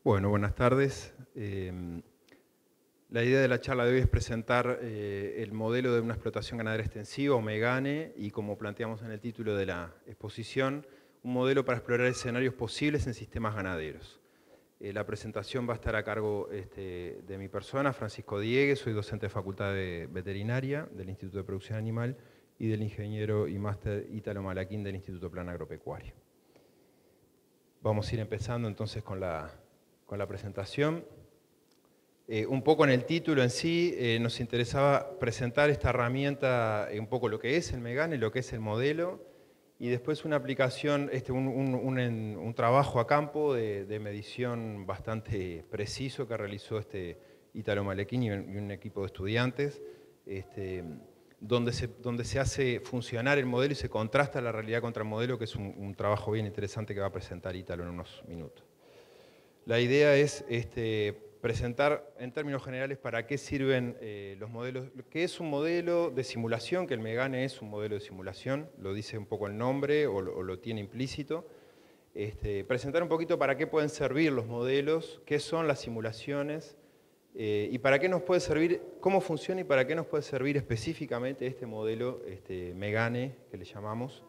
Bueno, buenas tardes. La idea de la charla de hoy es presentar el modelo de una explotación ganadera extensiva, o MEGANE, y como planteamos en el título de la exposición, un modelo para explorar escenarios posibles en sistemas ganaderos. La presentación va a estar a cargo de mi persona, Francisco Diegues, soy docente de Facultad de Veterinaria del Instituto de Producción Animal y del ingeniero y máster Ítalo Malaquín del Instituto Plan Agropecuario. Vamos a ir empezando entonces con la presentación. Un poco en el título en sí, nos interesaba presentar esta herramienta, un poco lo que es el MEGANE, lo que es el modelo, y después una aplicación, un trabajo a campo de medición bastante preciso que realizó Ítalo Malaquín y un equipo de estudiantes, donde se hace funcionar el modelo y se contrasta la realidad contra el modelo, que es un trabajo bien interesante que va a presentar Ítalo en unos minutos. La idea es presentar en términos generales para qué sirven los modelos, qué es un modelo de simulación, que el MEGANE es un modelo de simulación, lo dice un poco el nombre o lo tiene implícito. Presentar un poquito para qué pueden servir los modelos, qué son las simulaciones y para qué nos puede servir, cómo funciona y para qué nos puede servir específicamente este modelo MEGANE que le llamamos.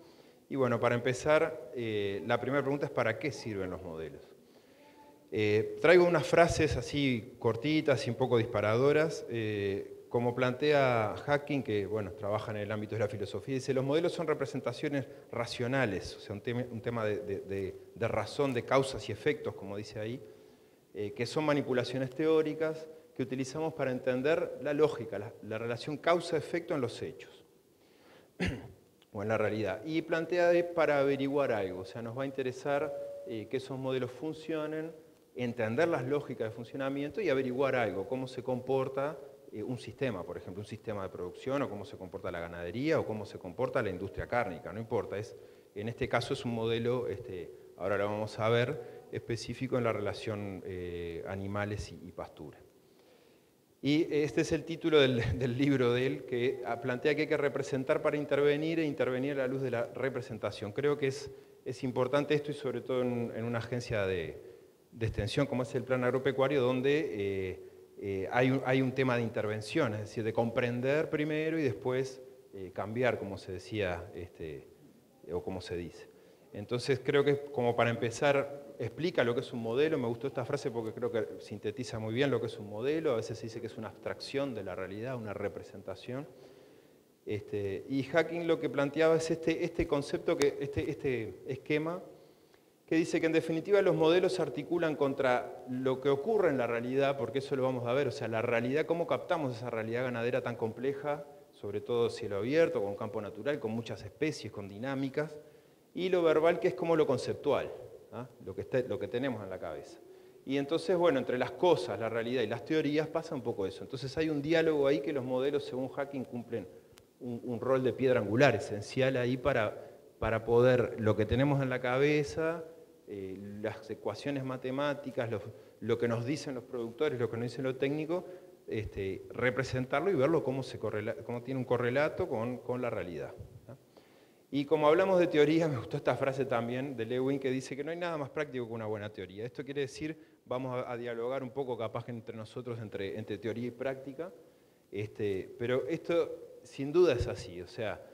Y bueno, para empezar, la primera pregunta es ¿para qué sirven los modelos? Traigo unas frases así cortitas y un poco disparadoras, como plantea Hacking, que bueno, trabaja en el ámbito de la filosofía, dice, los modelos son representaciones racionales, o sea, un tema de razón, de causas y efectos, como dice ahí, que son manipulaciones teóricas que utilizamos para entender la lógica, la relación causa-efecto en los hechos, o en la realidad. Y plantea para averiguar algo, o sea, nos va a interesar que esos modelos funcionen, entender las lógicas de funcionamiento y averiguar algo, cómo se comporta un sistema, por ejemplo, un sistema de producción, o cómo se comporta la ganadería, o cómo se comporta la industria cárnica, no importa, en este caso es un modelo, ahora lo vamos a ver, específico en la relación animales y pastura. Y este es el título del libro de él, que plantea que hay que representar para intervenir e intervenir a la luz de la representación. Creo que es importante esto y sobre todo en una agencia de extensión como es el Plan Agropecuario, donde hay un tema de intervención, es decir, de comprender primero y después cambiar, como se decía, o como se dice. Entonces creo que como para empezar explica lo que es un modelo, me gustó esta frase porque creo que sintetiza muy bien lo que es un modelo, a veces se dice que es una abstracción de la realidad, una representación. Y Hacking lo que planteaba es este concepto, este esquema, que dice que en definitiva los modelos se articulan contra lo que ocurre en la realidad, porque eso lo vamos a ver, o sea, la realidad, cómo captamos esa realidad ganadera tan compleja, sobre todo cielo abierto, con campo natural, con muchas especies, con dinámicas, y lo verbal, que es como lo conceptual, ¿ah? lo que tenemos en la cabeza. Y entonces, bueno, entre las cosas, la realidad y las teorías pasa un poco eso. Entonces hay un diálogo ahí que los modelos, según Hacking, cumplen un rol de piedra angular esencial ahí para poder, lo que tenemos en la cabeza, las ecuaciones matemáticas, lo que nos dicen los productores, lo que nos dicen los técnicos, representarlo y verlo cómo tiene un correlato con la realidad. Y como hablamos de teoría, me gustó esta frase también de Lewin que dice que no hay nada más práctico que una buena teoría. Esto quiere decir, vamos a dialogar un poco capaz que entre nosotros, entre teoría y práctica, pero esto sin duda es así, o sea,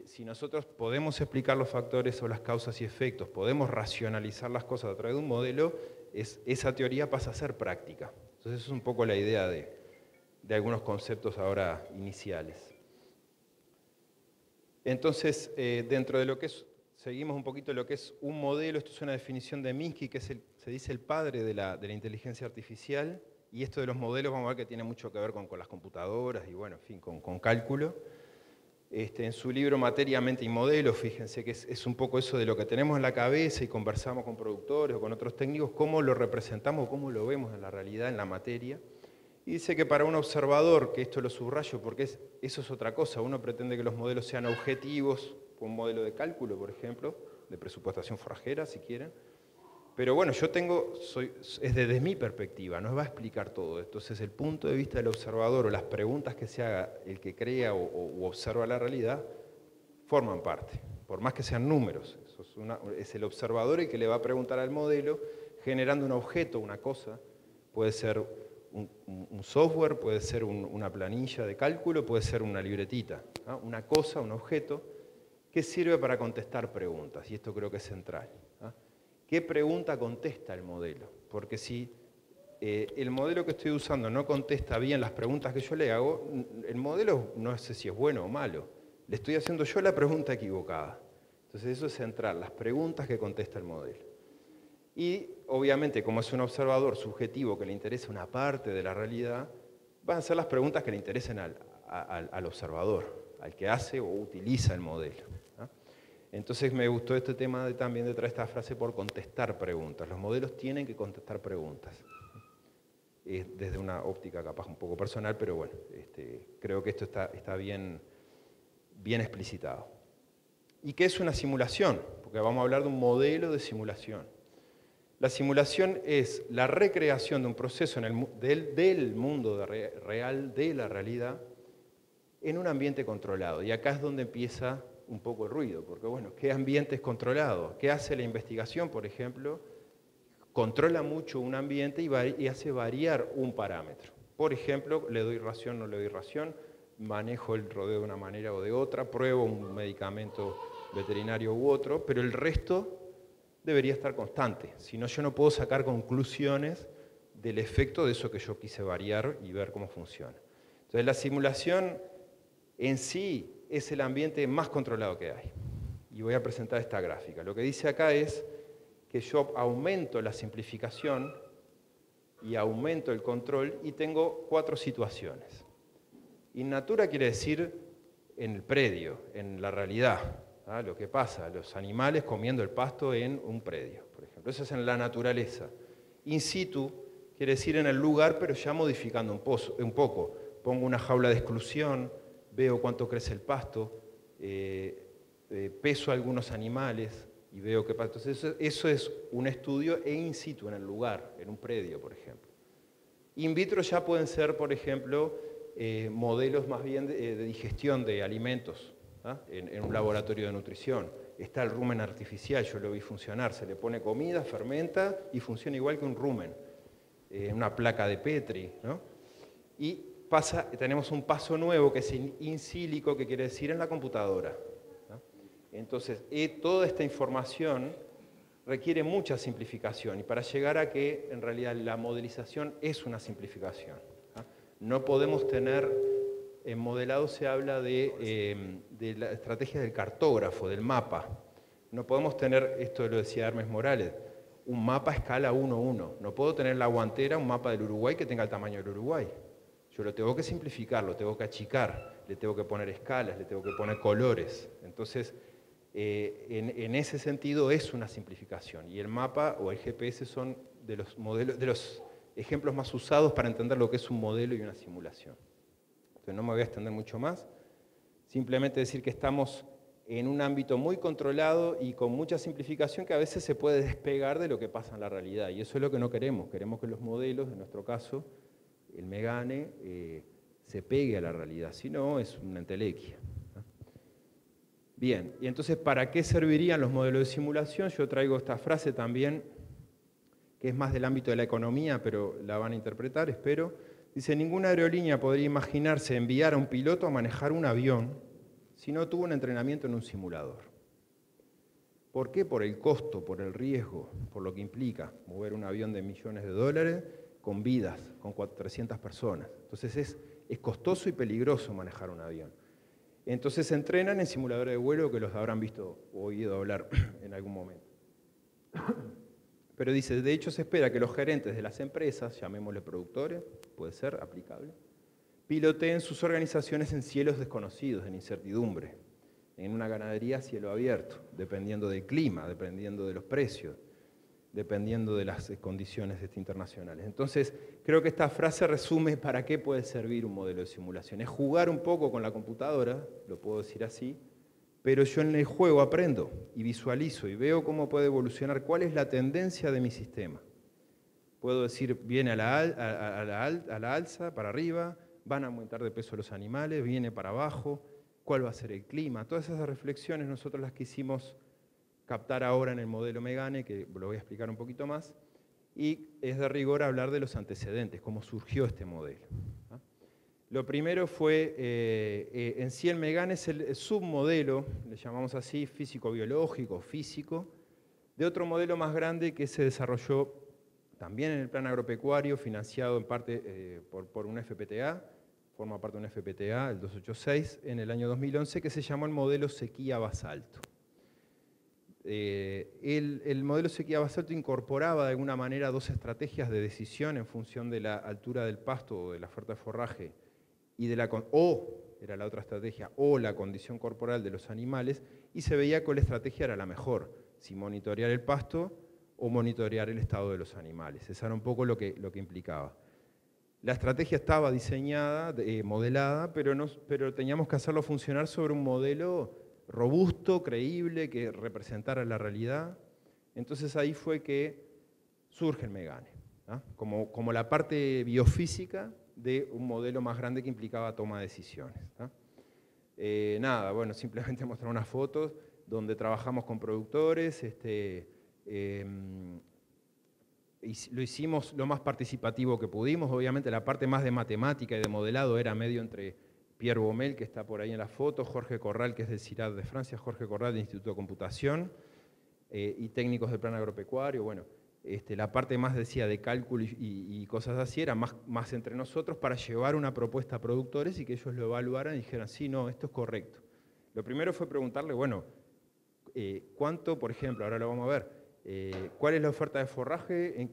si nosotros podemos explicar los factores o las causas y efectos, podemos racionalizar las cosas a través de un modelo, esa teoría pasa a ser práctica. Entonces es un poco la idea de algunos conceptos ahora iniciales. Entonces, dentro de lo que es, seguimos un poquito lo que es un modelo, esto es una definición de Minsky, que se dice el padre de la inteligencia artificial, y esto de los modelos vamos a ver que tiene mucho que ver con las computadoras y bueno, en fin, con cálculo. En su libro Materia, Mente y Modelo, fíjense que es un poco eso de lo que tenemos en la cabeza y conversamos con productores o con otros técnicos, cómo lo representamos, cómo lo vemos en la realidad, en la materia. Y dice que para un observador, que esto lo subrayo porque eso es otra cosa, uno pretende que los modelos sean objetivos, un modelo de cálculo, por ejemplo, de presupuestación forrajera, si quieren. Pero bueno, es desde mi perspectiva, nos va a explicar todo esto. Entonces, el punto de vista del observador o las preguntas que se haga el que crea o observa la realidad, forman parte, por más que sean números. Es el observador el que le va a preguntar al modelo, generando un objeto, una cosa, puede ser un software, puede ser una planilla de cálculo, puede ser una libretita, ¿no? Una cosa, un objeto, que sirve para contestar preguntas, y esto creo que es central, ¿no? ¿Qué pregunta contesta el modelo? Porque si el modelo que estoy usando no contesta bien las preguntas que yo le hago, el modelo no sé si es bueno o malo. Le estoy haciendo yo la pregunta equivocada. Entonces eso es central, las preguntas que contesta el modelo. Y obviamente, como es un observador subjetivo que le interesa una parte de la realidad, van a ser las preguntas que le interesen al observador, al que hace o utiliza el modelo, ¿no? Entonces me gustó este tema también de traer esta frase por contestar preguntas. Los modelos tienen que contestar preguntas. Desde una óptica capaz un poco personal, pero bueno, creo que esto está bien explicitado. ¿Y qué es una simulación? Porque vamos a hablar de un modelo de simulación. La simulación es la recreación de un proceso del mundo real, de la realidad, en un ambiente controlado. Y acá es donde empieza un poco el ruido, porque bueno, ¿qué ambiente es controlado? ¿Qué hace la investigación, por ejemplo? Controla mucho un ambiente y hace variar un parámetro. Por ejemplo, le doy ración, no le doy ración, manejo el rodeo de una manera o de otra, pruebo un medicamento veterinario u otro, pero el resto debería estar constante. Si no, yo no puedo sacar conclusiones del efecto de eso que yo quise variar y ver cómo funciona. Entonces, la simulación en sí es el ambiente más controlado que hay. Y voy a presentar esta gráfica. Lo que dice acá es que yo aumento la simplificación y aumento el control y tengo 4 situaciones. In natura quiere decir en el predio, en la realidad, ¿ah? Lo que pasa, los animales comiendo el pasto en un predio, por ejemplo. Eso es en la naturaleza. In situ quiere decir en el lugar, pero ya modificando un poco. Pongo una jaula de exclusión, veo cuánto crece el pasto, peso a algunos animales y veo qué pasa. Entonces eso es un estudio in situ, en el lugar, en un predio, por ejemplo. In vitro ya pueden ser, por ejemplo, modelos más bien de digestión de alimentos, ¿ah? En un laboratorio de nutrición. Está el rumen artificial, yo lo vi funcionar, se le pone comida, fermenta y funciona igual que un rumen, una placa de Petri, ¿no? Y tenemos un paso nuevo que es in silico, que quiere decir en la computadora, ¿no? Entonces, toda esta información requiere mucha simplificación y para llegar a que en realidad la modelización es una simplificación. No podemos tener, en modelado se habla de la estrategia del cartógrafo, del mapa. No podemos tener, esto lo decía Hermes Morales, un mapa a escala 1:1. No puedo tener la guantera, un mapa del Uruguay que tenga el tamaño del Uruguay. Yo lo tengo que simplificar, lo tengo que achicar, le tengo que poner escalas, le tengo que poner colores. Entonces, en ese sentido es una simplificación. Y el mapa o el GPS son de los modelos, de los ejemplos más usados para entender lo que es un modelo y una simulación. Entonces no me voy a extender mucho más. Simplemente decir que estamos en un ámbito muy controlado y con mucha simplificación que a veces se puede despegar de lo que pasa en la realidad. Y eso es lo que no queremos. Queremos que los modelos, en nuestro caso, el Megane, se pegue a la realidad. Si no, es una entelequia. Bien, y entonces, ¿para qué servirían los modelos de simulación? Yo traigo esta frase también, que es más del ámbito de la economía, pero la van a interpretar, espero. Dice, ninguna aerolínea podría imaginarse enviar a un piloto a manejar un avión si no tuvo un entrenamiento en un simulador. ¿Por qué? Por el costo, por el riesgo, por lo que implica mover un avión de millones de dólares con vidas, con 300 personas. Entonces es costoso y peligroso manejar un avión. Entonces se entrenan en simuladores de vuelo que los habrán visto o oído hablar en algún momento. Pero dice, de hecho se espera que los gerentes de las empresas, llamémosle productores, puede ser aplicable, piloteen sus organizaciones en cielos desconocidos, en incertidumbre, en una ganadería a cielo abierto, dependiendo del clima, dependiendo de los precios, dependiendo de las condiciones internacionales. Entonces, creo que esta frase resume para qué puede servir un modelo de simulación. Es jugar un poco con la computadora, lo puedo decir así, pero yo en el juego aprendo y visualizo y veo cómo puede evolucionar, cuál es la tendencia de mi sistema. Puedo decir, viene a la alza, para arriba, van a aumentar de peso los animales, viene para abajo, cuál va a ser el clima. Todas esas reflexiones nosotros las quisimos captar ahora en el modelo Megane, que lo voy a explicar un poquito más, y es de rigor hablar de los antecedentes, cómo surgió este modelo. Lo primero fue, en sí el Megane es el submodelo, le llamamos así, físico-biológico, físico, de otro modelo más grande que se desarrolló también en el plan agropecuario, financiado en parte por un FPTA, forma parte de un FPTA, el 286, en el año 2011, que se llamó el modelo sequía-basalto. El modelo sequía-basalto incorporaba de alguna manera dos estrategias de decisión en función de la altura del pasto o de la oferta de forraje, y era la otra estrategia, o la condición corporal de los animales, y se veía que la estrategia era la mejor, si monitorear el pasto o monitorear el estado de los animales. Eso era un poco lo que implicaba. La estrategia estaba diseñada, modelada, pero teníamos que hacerlo funcionar sobre un modelo robusto, creíble, que representara la realidad. Entonces ahí fue que surge el Megane, ¿no? Como la parte biofísica de un modelo más grande que implicaba toma de decisiones, ¿no? Nada, bueno, simplemente mostrar unas fotos donde trabajamos con productores, lo hicimos lo más participativo que pudimos. Obviamente la parte más de matemática y de modelado era medio entre Pierre Baumel, que está por ahí en la foto, Jorge Corral, que es del CIRAD de Francia, Jorge Corral del Instituto de Computación, y técnicos del plan agropecuario. Bueno, la parte más, decía, de cálculo y cosas así, era más entre nosotros para llevar una propuesta a productores y que ellos lo evaluaran y dijeran, sí, no, esto es correcto. Lo primero fue preguntarle, bueno, ¿cuánto, por ejemplo, ahora lo vamos a ver, cuál es la oferta de forraje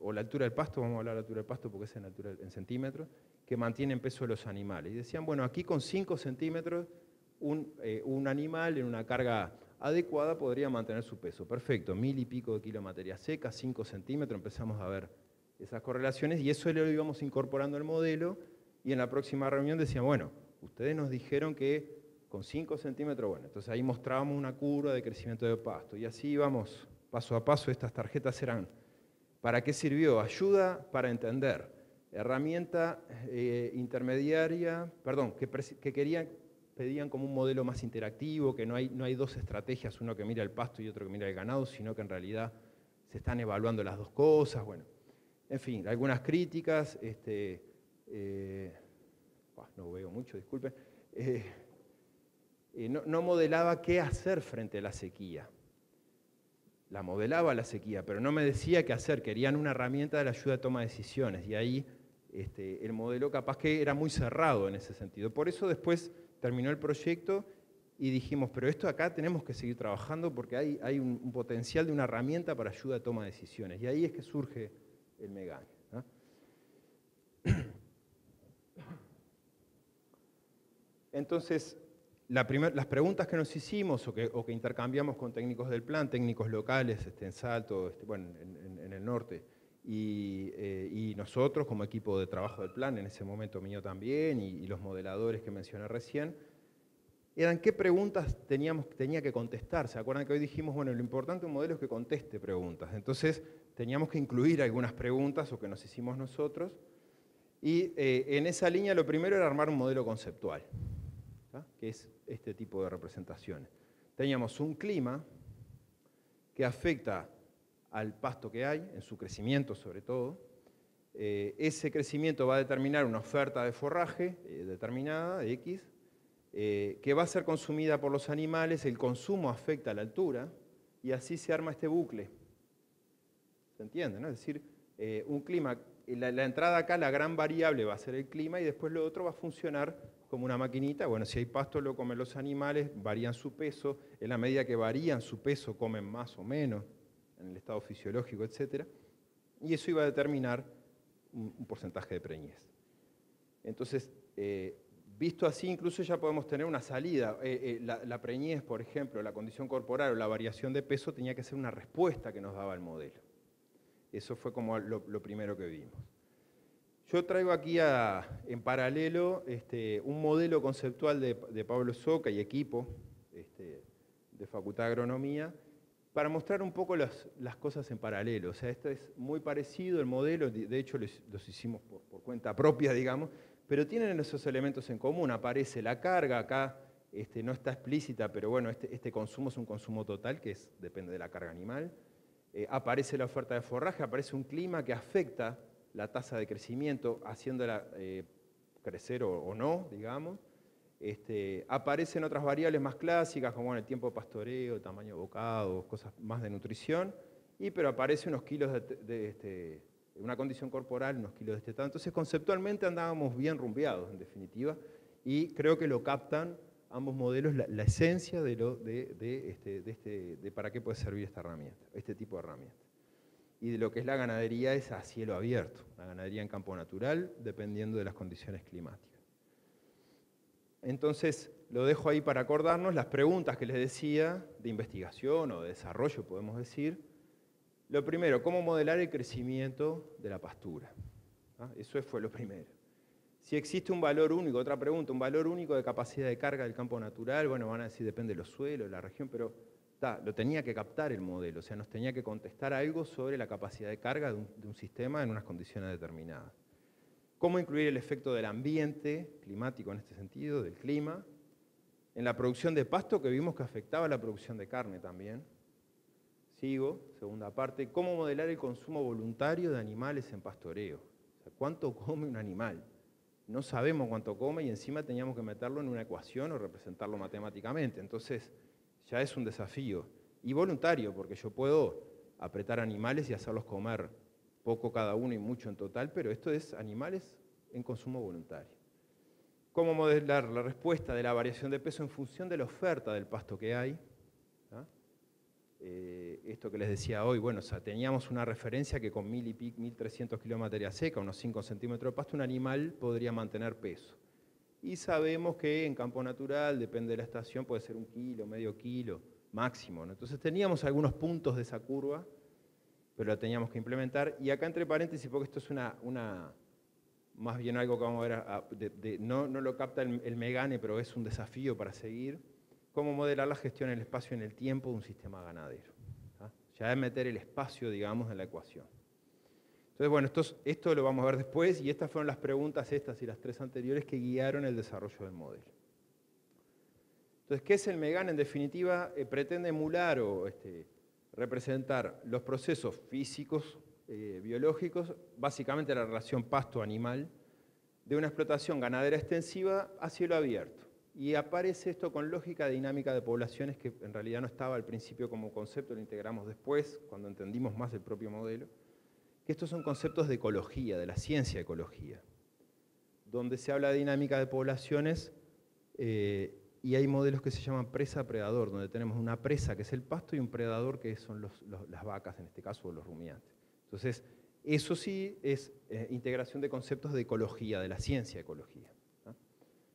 o la altura del pasto, vamos a hablar de la altura del pasto porque es en centímetros, que mantiene en peso los animales? Y decían, bueno, aquí con 5 centímetros un animal en una carga adecuada podría mantener su peso. Perfecto, 1000 y pico de kilos de materia seca, 5 centímetros, empezamos a ver esas correlaciones y eso lo íbamos incorporando al modelo y en la próxima reunión decían, bueno, ustedes nos dijeron que con 5 centímetros, bueno, entonces ahí mostrábamos una curva de crecimiento de pasto y así íbamos paso a paso. Estas tarjetas eran, ¿para qué sirvió? Ayuda para entender, herramienta intermediaria, perdón, que pedían como un modelo más interactivo, que no hay dos estrategias, uno que mira el pasto y otro que mira el ganado, sino que en realidad se están evaluando las dos cosas. Bueno, en fin, algunas críticas, no veo mucho, disculpen, no modelaba qué hacer frente a la sequía. La modelaba la sequía, pero no me decía qué hacer, querían una herramienta de la ayuda a toma de decisiones, y ahí el modelo capaz que era muy cerrado en ese sentido. Por eso después terminó el proyecto y dijimos, pero esto acá tenemos que seguir trabajando porque hay un potencial de una herramienta para ayuda a toma de decisiones, y ahí es que surge el Megane, ¿no? Entonces, las preguntas que nos hicimos o que intercambiamos con técnicos del plan, técnicos locales en Salto, bueno, en el norte, y nosotros como equipo de trabajo del plan, en ese momento mío también, y los modeladores que mencioné recién, eran qué preguntas tenía que contestar. ¿Se acuerdan que hoy dijimos, bueno, lo importante de un modelo es que conteste preguntas? Entonces teníamos que incluir algunas preguntas o que nos hicimos nosotros, y en esa línea lo primero era armar un modelo conceptual, ¿tá? Que es este tipo de representaciones. Teníamos un clima que afecta al pasto que hay, en su crecimiento sobre todo. Ese crecimiento va a determinar una oferta de forraje determinada, X, que va a ser consumida por los animales, el consumo afecta a la altura, y así se arma este bucle. ¿Se entiende, no? Es decir, un clima, la entrada acá, la gran variable va a ser el clima, y después lo otro va a funcionar como una maquinita. Bueno, si hay pasto lo comen los animales, varían su peso, en la medida que varían su peso comen más o menos, en el estado fisiológico, etc. Y eso iba a determinar un porcentaje de preñez. Entonces, visto así, incluso ya podemos tener una salida. La preñez, por ejemplo, la condición corporal o la variación de peso tenía que ser una respuesta que nos daba el modelo. Eso fue como lo primero que vimos. Yo traigo aquí en paralelo un modelo conceptual de Pablo Soca y equipo de Facultad de Agronomía para mostrar un poco las cosas en paralelo. O sea, esto es muy parecido el modelo, de hecho los hicimos por cuenta propia, digamos, pero tienen esos elementos en común. Aparece la carga, acá no está explícita, pero bueno, este consumo es un consumo total que depende de la carga animal. aparece la oferta de forraje, aparece un clima que afecta la tasa de crecimiento, haciéndola crecer o no, digamos. Aparecen otras variables más clásicas, como el tiempo de pastoreo, tamaño de bocados, cosas más de nutrición, pero aparece unos kilos de una condición corporal, unos kilos de destetados. Entonces, conceptualmente andábamos bien rumbeados, en definitiva, y creo que lo captan ambos modelos, la esencia de para qué puede servir esta herramienta, este tipo de herramienta. Y de lo que es la ganadería es a cielo abierto, la ganadería en campo natural, dependiendo de las condiciones climáticas. Entonces, lo dejo ahí para acordarnos las preguntas que les decía, de investigación o de desarrollo, podemos decir. Lo primero, ¿cómo modelar el crecimiento de la pastura? Eso fue lo primero. Si existe un valor único, otra pregunta, un valor único de capacidad de carga del campo natural, bueno, van a decir depende de los suelos, de la región, pero lo tenía que captar el modelo, o sea, nos tenía que contestar algo sobre la capacidad de carga de un sistema en unas condiciones determinadas. ¿Cómo incluir el efecto del ambiente climático en este sentido, del clima, en la producción de pasto, que vimos que afectaba la producción de carne también? Sigo, segunda parte, ¿cómo modelar el consumo voluntario de animales en pastoreo? O sea, ¿cuánto come un animal? No sabemos cuánto come y encima teníamos que meterlo en una ecuación o representarlo matemáticamente. Entonces, ya es un desafío. Y voluntario, porque yo puedo apretar animales y hacerlos comer poco cada uno y mucho en total, pero esto es animales en consumo voluntario. ¿Cómo modelar la respuesta de la variación de peso en función de la oferta del pasto que hay? Esto que les decía hoy, bueno, o sea, teníamos una referencia que con 1.300 kilos de materia seca, unos 5 centímetros de pasto, un animal podría mantener peso. Y sabemos que en campo natural, depende de la estación, puede ser 1 kilo, medio kilo, máximo, ¿no? Entonces teníamos algunos puntos de esa curva, pero lo teníamos que implementar. Y acá entre paréntesis, porque esto es más bien algo que vamos a ver, no lo capta el Megane, pero es un desafío para seguir. Cómo modelar la gestión en el espacio y en el tiempo de un sistema ganadero. Ya es meter el espacio, digamos, en la ecuación. Entonces, bueno, esto lo vamos a ver después, y estas fueron las preguntas, estas y las 3 anteriores, que guiaron el desarrollo del modelo. Entonces, ¿qué es el Megane? En definitiva, pretende emular o representar los procesos físicos, biológicos, básicamente la relación pasto-animal, de una explotación ganadera extensiva a cielo abierto. Y aparece esto con lógica dinámica de poblaciones, que en realidad no estaba al principio como concepto, lo integramos después, cuando entendimos más el propio modelo, que estos son conceptos de ecología, de la ciencia de ecología, donde se habla de dinámica de poblaciones y hay modelos que se llaman presa-predador, donde tenemos una presa que es el pasto y un predador que son las vacas, en este caso, o los rumiantes. Entonces, eso sí es integración de conceptos de ecología, de la ciencia de ecología.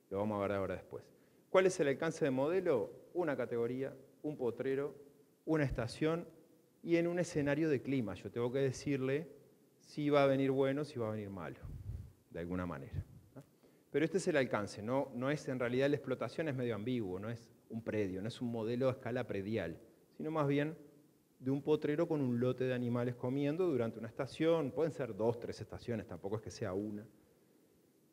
Lo vamos a ver ahora después. ¿Cuál es el alcance del modelo? Una categoría, un potrero, una estación y en un escenario de clima. Yo tengo que decirle si va a venir bueno, si va a venir malo, de alguna manera. Pero este es el alcance, no es en realidad la explotación, es medio ambiguo, no es un predio, no es un modelo a escala predial, sino más bien de un potrero con un lote de animales comiendo durante una estación, pueden ser 2, 3 estaciones, tampoco es que sea una,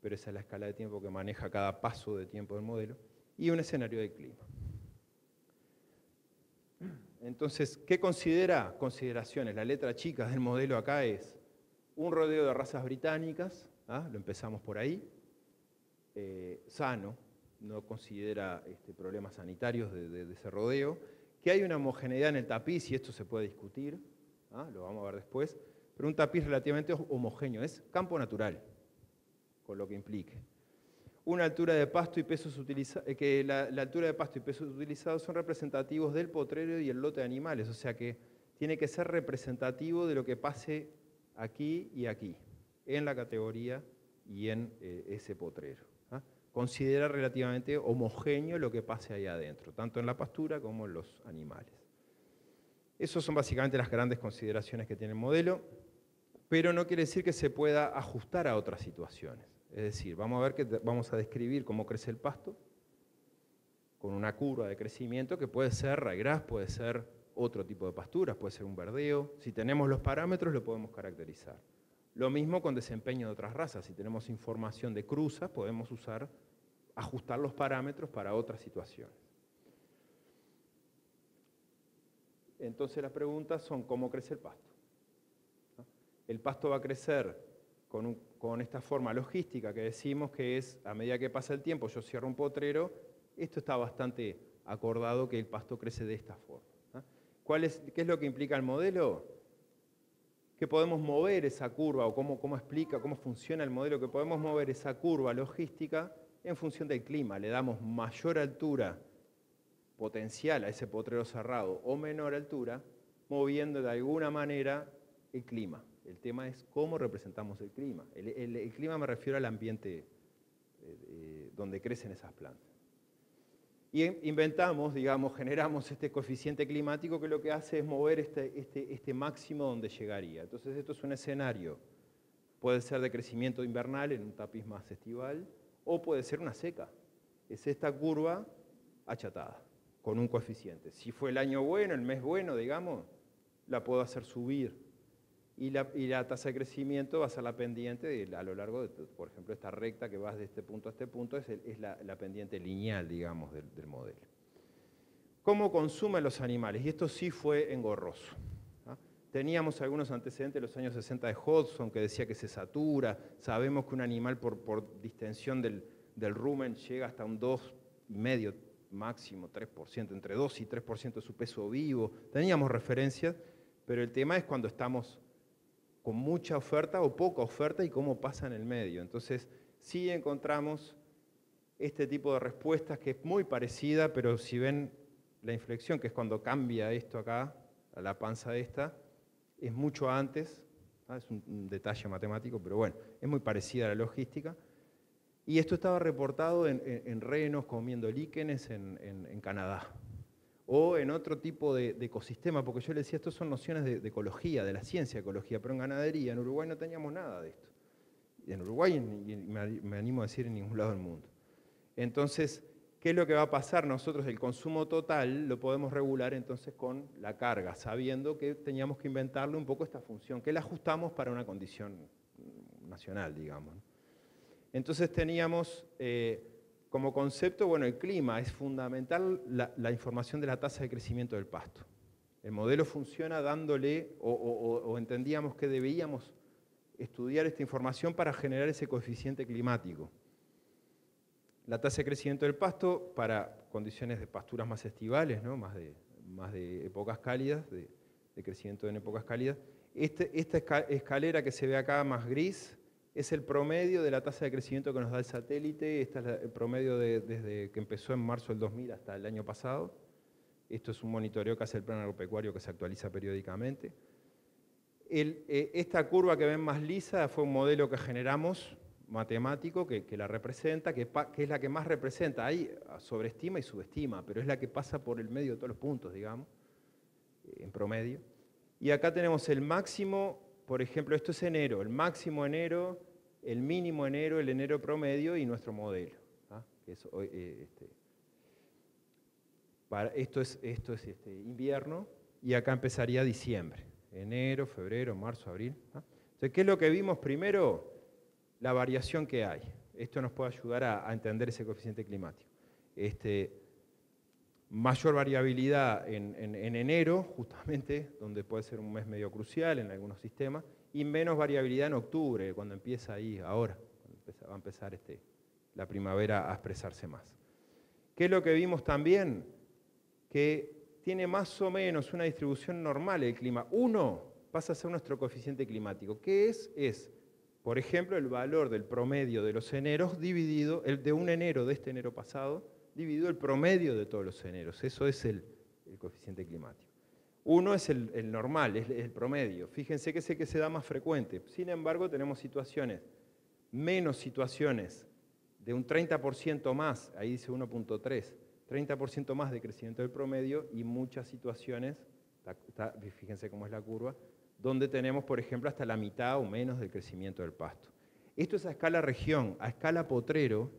pero esa es la escala de tiempo que maneja cada paso de tiempo del modelo, y un escenario de clima. Entonces, ¿qué considera? Consideraciones. La letra chica del modelo acá es un rodeo de razas británicas, lo empezamos por ahí, sano, no considera problemas sanitarios de ese rodeo, que hay una homogeneidad en el tapiz, y esto se puede discutir, lo vamos a ver después, pero un tapiz relativamente homogéneo, es campo natural, con lo que implique. Una altura de pasto y pesos utilizados, que la altura de pasto y pesos utilizados son representativos del potrero y el lote de animales, o sea que tiene que ser representativo de lo que pase aquí y aquí, en la categoría y en ese potrero. Considera relativamente homogéneo lo que pase ahí adentro, tanto en la pastura como en los animales. Esas son básicamente las grandes consideraciones que tiene el modelo, pero no quiere decir que se pueda ajustar a otras situaciones. Es decir, vamos a describir cómo crece el pasto con una curva de crecimiento que puede ser raigras, puede ser otro tipo de pasturas, puede ser un verdeo. Si tenemos los parámetros lo podemos caracterizar. Lo mismo con desempeño de otras razas. Si tenemos información de cruzas, podemos ajustar los parámetros para otras situaciones. Entonces las preguntas son cómo crece el pasto. ¿No? El pasto va a crecer con esta forma logística que decimos que es, a medida que pasa el tiempo, yo cierro un potrero, esto está bastante acordado que el pasto crece de esta forma. ¿No? ¿Qué es lo que implica el modelo? Que podemos mover esa curva, o cómo explica, cómo funciona el modelo, que podemos mover esa curva logística en función del clima. Le damos mayor altura potencial a ese potrero cerrado o menor altura, moviendo de alguna manera el clima. El tema es cómo representamos el clima. El clima me refiero al ambiente donde crecen esas plantas. Y inventamos, digamos, generamos este coeficiente climático que lo que hace es mover este máximo donde llegaría. Entonces esto es un escenario, puede ser de crecimiento invernal en un tapiz más estival, o puede ser una seca. Es esta curva achatada, con un coeficiente. Si fue el año bueno, el mes bueno, digamos, la puedo hacer subir. Y la tasa de crecimiento va a ser la pendiente a lo largo de, por ejemplo, esta recta que va de este punto a este punto, es la pendiente lineal, digamos, del modelo. ¿Cómo consumen los animales? Y esto sí fue engorroso. ¿No? Teníamos algunos antecedentes de los años 60 de Hodgson, que decía que se satura. Sabemos que un animal por distensión del rumen llega hasta un 2,5%, máximo 3%, entre 2 y 3% de su peso vivo. Teníamos referencias, pero el tema es cuando estamos con mucha oferta o poca oferta y cómo pasa en el medio. Entonces, sí encontramos este tipo de respuestas que es muy parecida, pero si ven la inflexión, que es cuando cambia esto acá, a la panza esta, es mucho antes, ¿no? Es un detalle matemático, pero bueno, es muy parecida a la logística. Y esto estaba reportado en renos comiendo líquenes en Canadá. O en otro tipo de ecosistema, porque yo le decía, estas son nociones de ecología, de la ciencia de ecología, pero en ganadería, en Uruguay no teníamos nada de esto. En Uruguay, y me animo a decir en ningún lado del mundo. Entonces, ¿qué es lo que va a pasar? Nosotros el consumo total lo podemos regular entonces con la carga, sabiendo que teníamos que inventarle un poco esta función, que la ajustamos para una condición nacional, digamos. Entonces teníamos... como concepto, bueno, el clima es fundamental la información de la tasa de crecimiento del pasto. El modelo funciona dándole, o entendíamos que debíamos estudiar esta información para generar ese coeficiente climático. La tasa de crecimiento del pasto para condiciones de pasturas más estivales, ¿no? más de épocas cálidas, de crecimiento en épocas cálidas. Esta escalera que se ve acá más gris, es el promedio de la tasa de crecimiento que nos da el satélite. Este es el promedio desde que empezó en marzo del 2000 hasta el año pasado. Esto es un monitoreo que hace el Plan Agropecuario que se actualiza periódicamente. Esta curva que ven más lisa fue un modelo que generamos, matemático, que la representa, que es la que más representa. Ahí sobreestima y subestima, pero es la que pasa por el medio de todos los puntos, digamos, en promedio. Y acá tenemos el máximo, por ejemplo, esto es enero, el máximo enero, el mínimo enero, el enero promedio y nuestro modelo. ¿Ah? Que es, esto es invierno y acá empezaría diciembre. Enero, febrero, marzo, abril. ¿Ah? Entonces, ¿qué es lo que vimos primero? La variación que hay. Esto nos puede ayudar a entender ese coeficiente climático. Mayor variabilidad en enero, justamente, donde puede ser un mes medio crucial en algunos sistemas, y menos variabilidad en octubre, cuando empieza ahí, ahora, cuando va a empezar la primavera a expresarse más. ¿Qué es lo que vimos también? Que tiene más o menos una distribución normal el clima. 1 pasa a ser nuestro coeficiente climático. ¿Qué es? Es, por ejemplo, el valor del promedio de los eneros dividido, el de un enero de este enero pasado, dividido el promedio de todos los eneros. Eso es el coeficiente climático. 1 es el normal, es el promedio. Fíjense que es el que se da más frecuente. Sin embargo, tenemos menos situaciones de un 30% más, ahí dice 1.3, 30% más de crecimiento del promedio y muchas situaciones, fíjense cómo es la curva, donde tenemos, por ejemplo, hasta la mitad o menos del crecimiento del pasto. Esto es a escala región. A escala potrero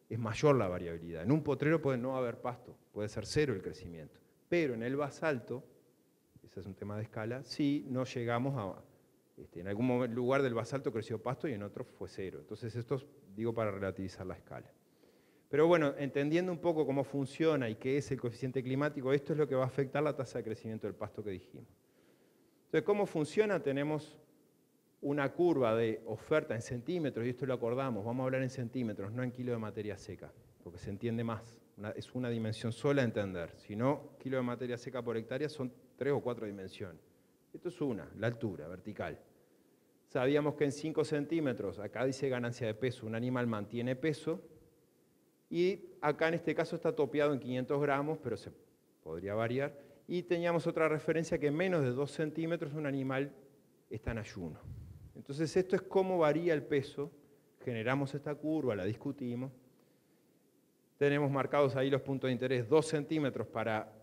es mayor la variabilidad. En un potrero puede no haber pasto, puede ser 0 el crecimiento. Pero en el basalto, ese es un tema de escala, sí no llegamos a... en algún lugar del basalto creció pasto y en otro fue 0. Entonces esto digo para relativizar la escala. Pero bueno, entendiendo un poco cómo funciona y qué es el coeficiente climático, esto es lo que va a afectar la tasa de crecimiento del pasto que dijimos. Entonces, ¿cómo funciona? Tenemos una curva de oferta en centímetros, y esto lo acordamos, vamos a hablar en centímetros, no en kilo de materia seca, porque se entiende más, es una dimensión sola a entender. Si no, kilo de materia seca por hectárea son 3 o 4 dimensiones. Esto es una, la altura vertical. Sabíamos que en 5 centímetros, acá dice ganancia de peso, un animal mantiene peso, y acá en este caso está topeado en 500 gramos, pero se podría variar, y teníamos otra referencia que en menos de 2 centímetros un animal está en ayuno. Entonces esto es cómo varía el peso, generamos esta curva, la discutimos, tenemos marcados ahí los puntos de interés, 2 centímetros para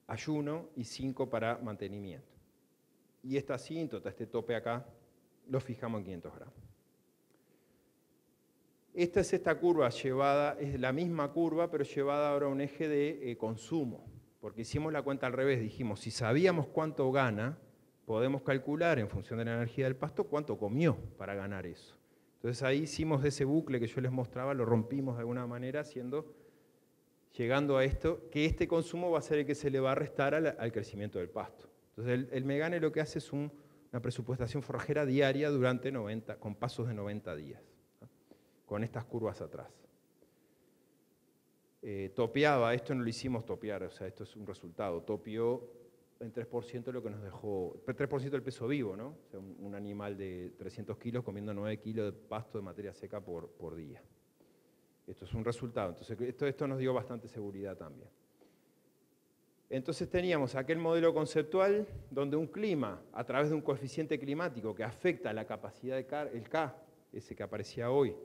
ayuno y 5 para mantenimiento. Y esta asíntota, este tope acá, lo fijamos en 500 gramos. Esta es esta curva llevada, es la misma curva, pero llevada ahora a un eje de consumo, porque hicimos la cuenta al revés, dijimos, si sabíamos cuánto gana, podemos calcular en función de la energía del pasto cuánto comió para ganar eso. Entonces ahí hicimos ese bucle que yo les mostraba, lo rompimos de alguna manera, llegando a esto, que este consumo va a ser el que se le va a restar al crecimiento del pasto. Entonces el Megane lo que hace es una presupuestación forrajera diaria durante 90, con pasos de 90 días, ¿no? Con estas curvas atrás. Topeaba, esto no lo hicimos topear, o sea, esto es un resultado, topió en 3% lo que nos dejó, 3% del peso vivo, ¿no? O sea, un animal de 300 kilos comiendo 9 kilos de pasto de materia seca por día. Esto es un resultado, entonces esto nos dio bastante seguridad también. Entonces teníamos aquel modelo conceptual donde un clima, a través de un coeficiente climático que afecta la capacidad el K, ese que aparecía hoy,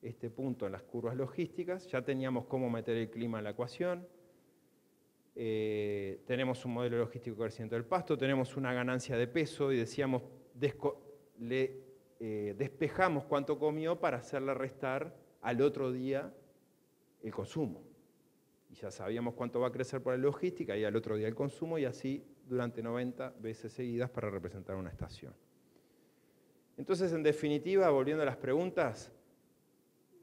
este punto en las curvas logísticas, ya teníamos cómo meter el clima en la ecuación, tenemos un modelo logístico de crecimiento del pasto, tenemos una ganancia de peso y decíamos, despejamos cuánto comió para hacerle restar al otro día el consumo. Y ya sabíamos cuánto va a crecer por la logística y al otro día el consumo, y así durante 90 veces seguidas para representar una estación. Entonces, en definitiva, volviendo a las preguntas,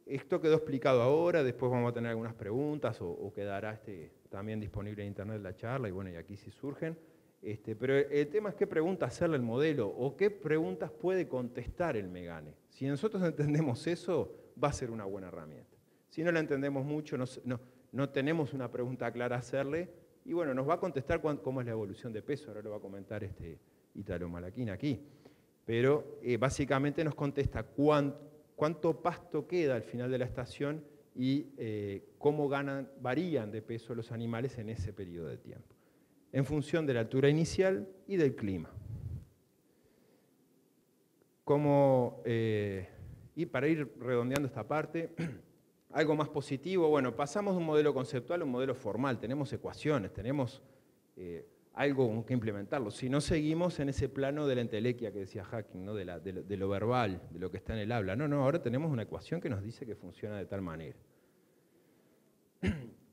esto quedó explicado ahora, después vamos a tener algunas preguntas o quedará también disponible en internet la charla, y bueno, y aquí sí surgen. Pero el tema es qué preguntas hacerle al modelo o qué preguntas puede contestar el Megane. Si nosotros entendemos eso, va a ser una buena herramienta. Si no la entendemos mucho, no tenemos una pregunta clara a hacerle, y bueno, nos va a contestar cómo es la evolución de peso, ahora lo va a comentar Ítalo Malaquín aquí. Pero básicamente nos contesta cuánto pasto queda al final de la estación y cómo varían de peso los animales en ese periodo de tiempo, en función de la altura inicial y del clima. Y para ir redondeando esta parte, algo más positivo, bueno, pasamos de un modelo conceptual a un modelo formal, tenemos ecuaciones, tenemos algo con que implementarlo. Si no seguimos en ese plano de la entelequia que decía Hacking, ¿no? de lo verbal, de lo que está en el habla. No, ahora tenemos una ecuación que nos dice que funciona de tal manera.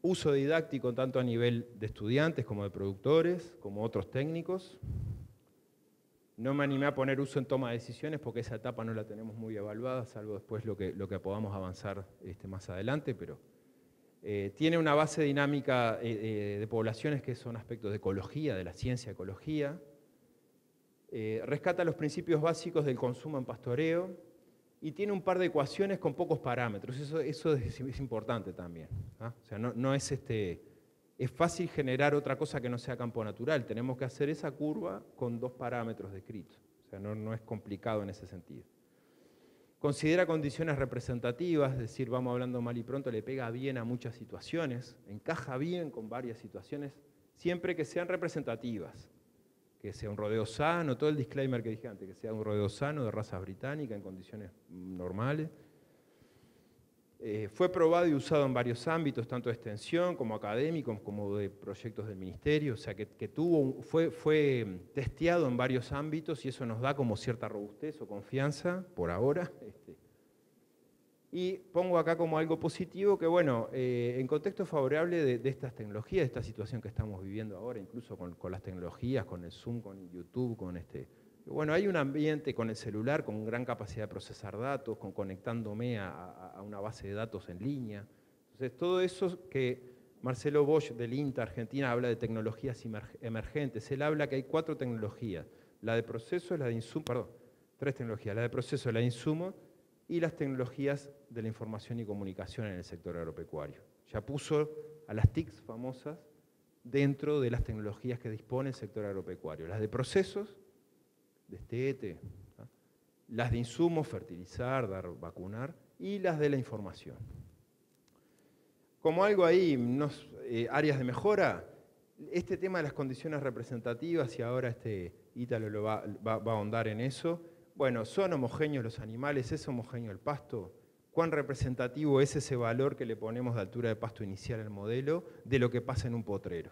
Uso didáctico tanto a nivel de estudiantes como de productores, como otros técnicos. No me animé a poner uso en toma de decisiones porque esa etapa no la tenemos muy evaluada, salvo después lo que podamos avanzar más adelante, pero tiene una base dinámica de poblaciones que son aspectos de ecología, de la ciencia ecología. Rescata los principios básicos del consumo en pastoreo y tiene un par de ecuaciones con pocos parámetros. Eso es importante también, ¿ah? O sea, no es es fácil generar otra cosa que no sea campo natural. Tenemos que hacer esa curva con 2 parámetros descritos. O sea, no es complicado en ese sentido. Considera condiciones representativas, es decir, vamos hablando mal y pronto, le pega bien a muchas situaciones, encaja bien con varias situaciones, siempre que sean representativas. Que sea un rodeo sano, todo el disclaimer que dije antes, que sea un rodeo sano de raza británica en condiciones normales. Fue probado y usado en varios ámbitos, tanto de extensión como académicos, como de proyectos del ministerio, o sea que fue testeado en varios ámbitos y eso nos da como cierta robustez o confianza por ahora. Y pongo acá como algo positivo que, bueno, en contexto favorable de estas tecnologías, de esta situación que estamos viviendo ahora, incluso con las tecnologías, con el Zoom, con YouTube, bueno, hay un ambiente con el celular con gran capacidad de procesar datos, conectándome a una base de datos en línea. Entonces, todo eso que Marcelo Bosch del INTA Argentina habla de tecnologías emergentes. Él habla que hay 4 tecnologías. La de proceso, la de insumo, perdón, 3 tecnologías. La de proceso, la de insumo y las tecnologías de la información y comunicación en el sector agropecuario. Ya puso a las TICs famosas dentro de las tecnologías que dispone el sector agropecuario. Las de procesos, destete, ¿no? Las de insumos, fertilizar, dar, vacunar, y las de la información. Como algo ahí, áreas de mejora, este tema de las condiciones representativas, y ahora Ítalo va a ahondar en eso. Bueno, ¿son homogéneos los animales? ¿Es homogéneo el pasto? ¿Cuán representativo es ese valor que le ponemos de altura de pasto inicial al modelo de lo que pasa en un potrero?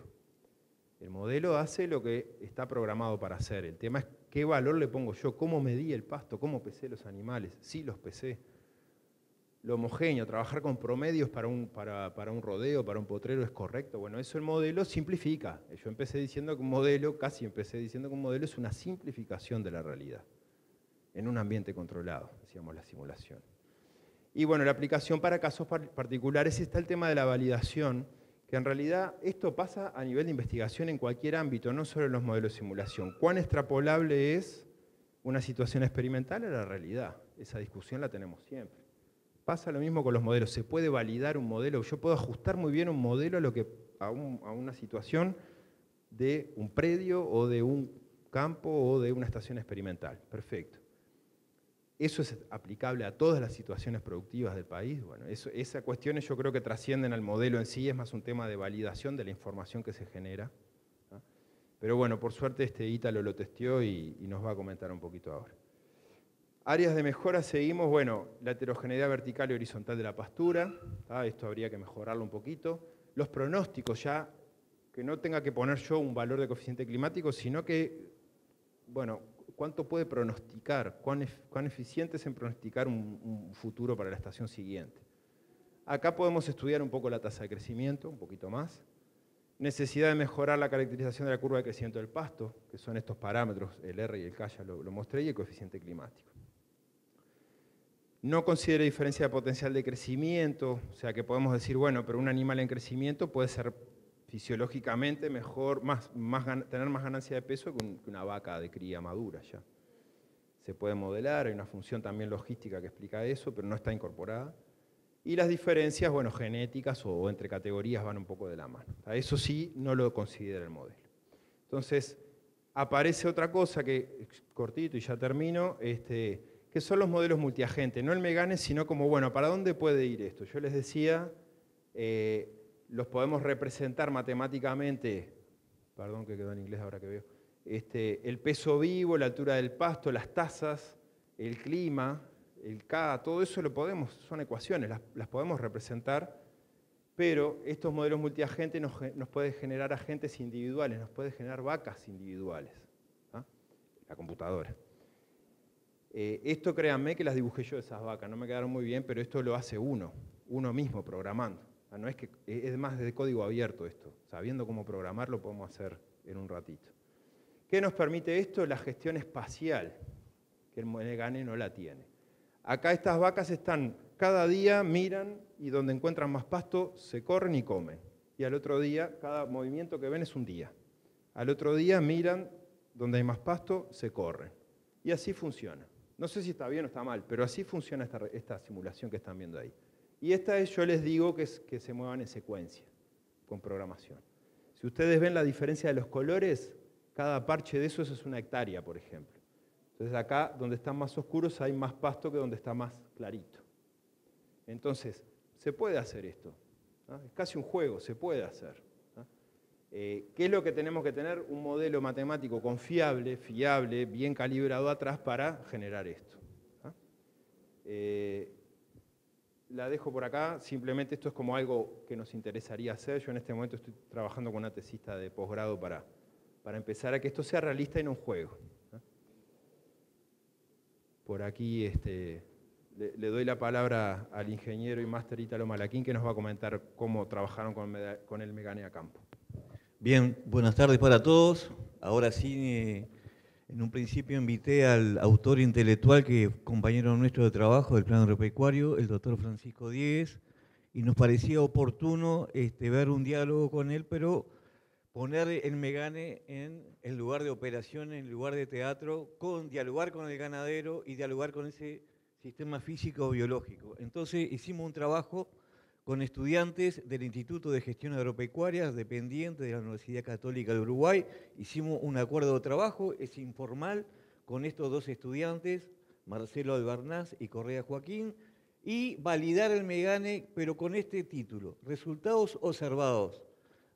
El modelo hace lo que está programado para hacer. El tema es qué valor le pongo yo, cómo medí el pasto, cómo pesé los animales. Sí los pesé. Lo homogéneo, trabajar con promedios para un rodeo, para un potrero es correcto. Bueno, eso el modelo simplifica. Yo empecé diciendo que un modelo, casi empecé diciendo que un modelo es una simplificación de la realidad en un ambiente controlado, decíamos la simulación. Y bueno, la aplicación para casos particulares está el tema de la validación, que en realidad esto pasa a nivel de investigación en cualquier ámbito, no solo en los modelos de simulación. ¿Cuán extrapolable es una situación experimental a la realidad? Esa discusión la tenemos siempre. Pasa lo mismo con los modelos. ¿Se puede validar un modelo? Yo puedo ajustar muy bien un modelo a una situación de un predio o de un campo o de una estación experimental. Perfecto. ¿Eso es aplicable a todas las situaciones productivas del país? Bueno, esas cuestiones yo creo que trascienden al modelo en sí, es más un tema de validación de la información que se genera, ¿no? Pero bueno, por suerte Ítalo lo testeó y nos va a comentar un poquito ahora. Áreas de mejora seguimos, bueno, la heterogeneidad vertical y horizontal de la pastura, ¿tá? Esto habría que mejorarlo un poquito. Los pronósticos ya, que no tenga que poner yo un valor de coeficiente climático, sino que, bueno, ¿cuánto puede pronosticar? ¿Cuán eficiente es en pronosticar un futuro para la estación siguiente? Acá podemos estudiar un poco la tasa de crecimiento, un poquito más. Necesidad de mejorar la caracterización de la curva de crecimiento del pasto, que son estos parámetros, el R y el K ya lo mostré, y el coeficiente climático. No considera diferencia de potencial de crecimiento, o sea que podemos decir, bueno, pero un animal en crecimiento puede ser fisiológicamente mejor, tener más ganancia de peso que una vaca de cría madura ya. Se puede modelar, hay una función también logística que explica eso, pero no está incorporada. Y las diferencias, bueno, genéticas o entre categorías van un poco de la mano. Eso sí, no lo considera el modelo. Entonces, aparece otra cosa que, cortito y ya termino, que son los modelos multiagentes, no el Megane, sino como, bueno, ¿para dónde puede ir esto? Yo les decía, los podemos representar matemáticamente, perdón que quedó en inglés ahora que veo, el peso vivo, la altura del pasto, las tasas, el clima, el K, todo eso son ecuaciones, las podemos representar, pero estos modelos multiagentes nos pueden generar agentes individuales, nos pueden generar vacas individuales, ¿ah? La computadora. Esto créanme que las dibujé yo esas vacas, no me quedaron muy bien, pero esto lo hace uno mismo programando. No es que es más de código abierto esto, sabiendo cómo programarlo podemos hacer en un ratito. ¿Qué nos permite esto? La gestión espacial, que el Megane no la tiene. Acá estas vacas están, cada día miran y donde encuentran más pasto se corren y comen. Y al otro día, cada movimiento que ven es un día. Al otro día miran donde hay más pasto, se corren. Y así funciona. No sé si está bien o está mal, pero así funciona esta simulación que están viendo ahí. Y esta es, yo les digo, que se muevan en secuencia, con programación. Si ustedes ven la diferencia de los colores, cada parche de esos es 1 hectárea, por ejemplo. Entonces acá, donde están más oscuros, hay más pasto que donde está más clarito. Entonces, se puede hacer esto, ¿no? Es casi un juego, se puede hacer, ¿no? ¿Qué es lo que tenemos que tener? Un modelo matemático confiable, fiable, bien calibrado atrás para generar esto, ¿no? La dejo por acá, simplemente esto es como algo que nos interesaría hacer. Yo en este momento estoy trabajando con una tesista de posgrado para empezar a que esto sea realista y no un juego, ¿no? Por aquí le doy la palabra al ingeniero y máster Ítalo Malaquín, que nos va a comentar cómo trabajaron con el Megane a campo. Bien, buenas tardes para todos. Ahora sí, en un principio invité al autor intelectual, que es compañero nuestro de trabajo del Plan Agropecuario, el doctor Francisco Diegues, y nos parecía oportuno ver un diálogo con él, pero poner el Megane en el lugar de operación, en el lugar de teatro, dialogar con el ganadero y dialogar con ese sistema físico biológico. Entonces hicimos un trabajo con estudiantes del Instituto de Gestión Agropecuaria, dependiente de la Universidad Católica de Uruguay. Hicimos un acuerdo de trabajo, es informal, con estos dos estudiantes, Marcelo Albernaz y Correa Joaquín, y validar el Megane, pero con este título: resultados observados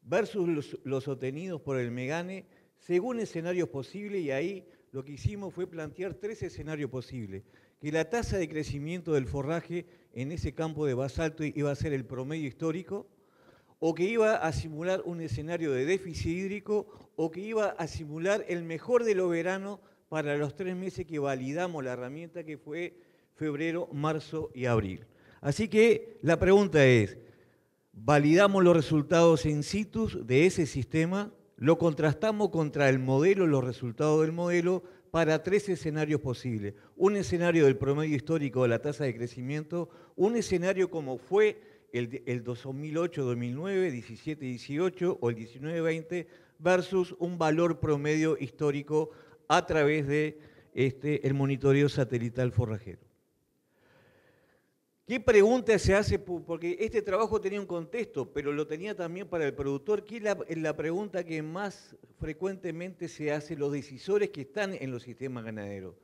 versus los obtenidos por el Megane según escenarios posibles, y ahí lo que hicimos fue plantear 3 escenarios posibles: que la tasa de crecimiento del forraje en ese campo de basalto iba a ser el promedio histórico, o que iba a simular un escenario de déficit hídrico, o que iba a simular el mejor de los veranos para los 3 meses que validamos la herramienta, que fue febrero, marzo y abril. Así que la pregunta es: validamos los resultados in situ de ese sistema, lo contrastamos contra el modelo, los resultados del modelo, para 3 escenarios posibles. Un escenario del promedio histórico de la tasa de crecimiento, un escenario como fue el 2008-2009, 17-18 o el 19-20, versus un valor promedio histórico a través de el monitoreo satelital forrajero. ¿Qué pregunta se hace? Porque este trabajo tenía un contexto, pero lo tenía también para el productor. ¿Qué es la pregunta que más frecuentemente se hace los decisores que están en los sistemas ganaderos?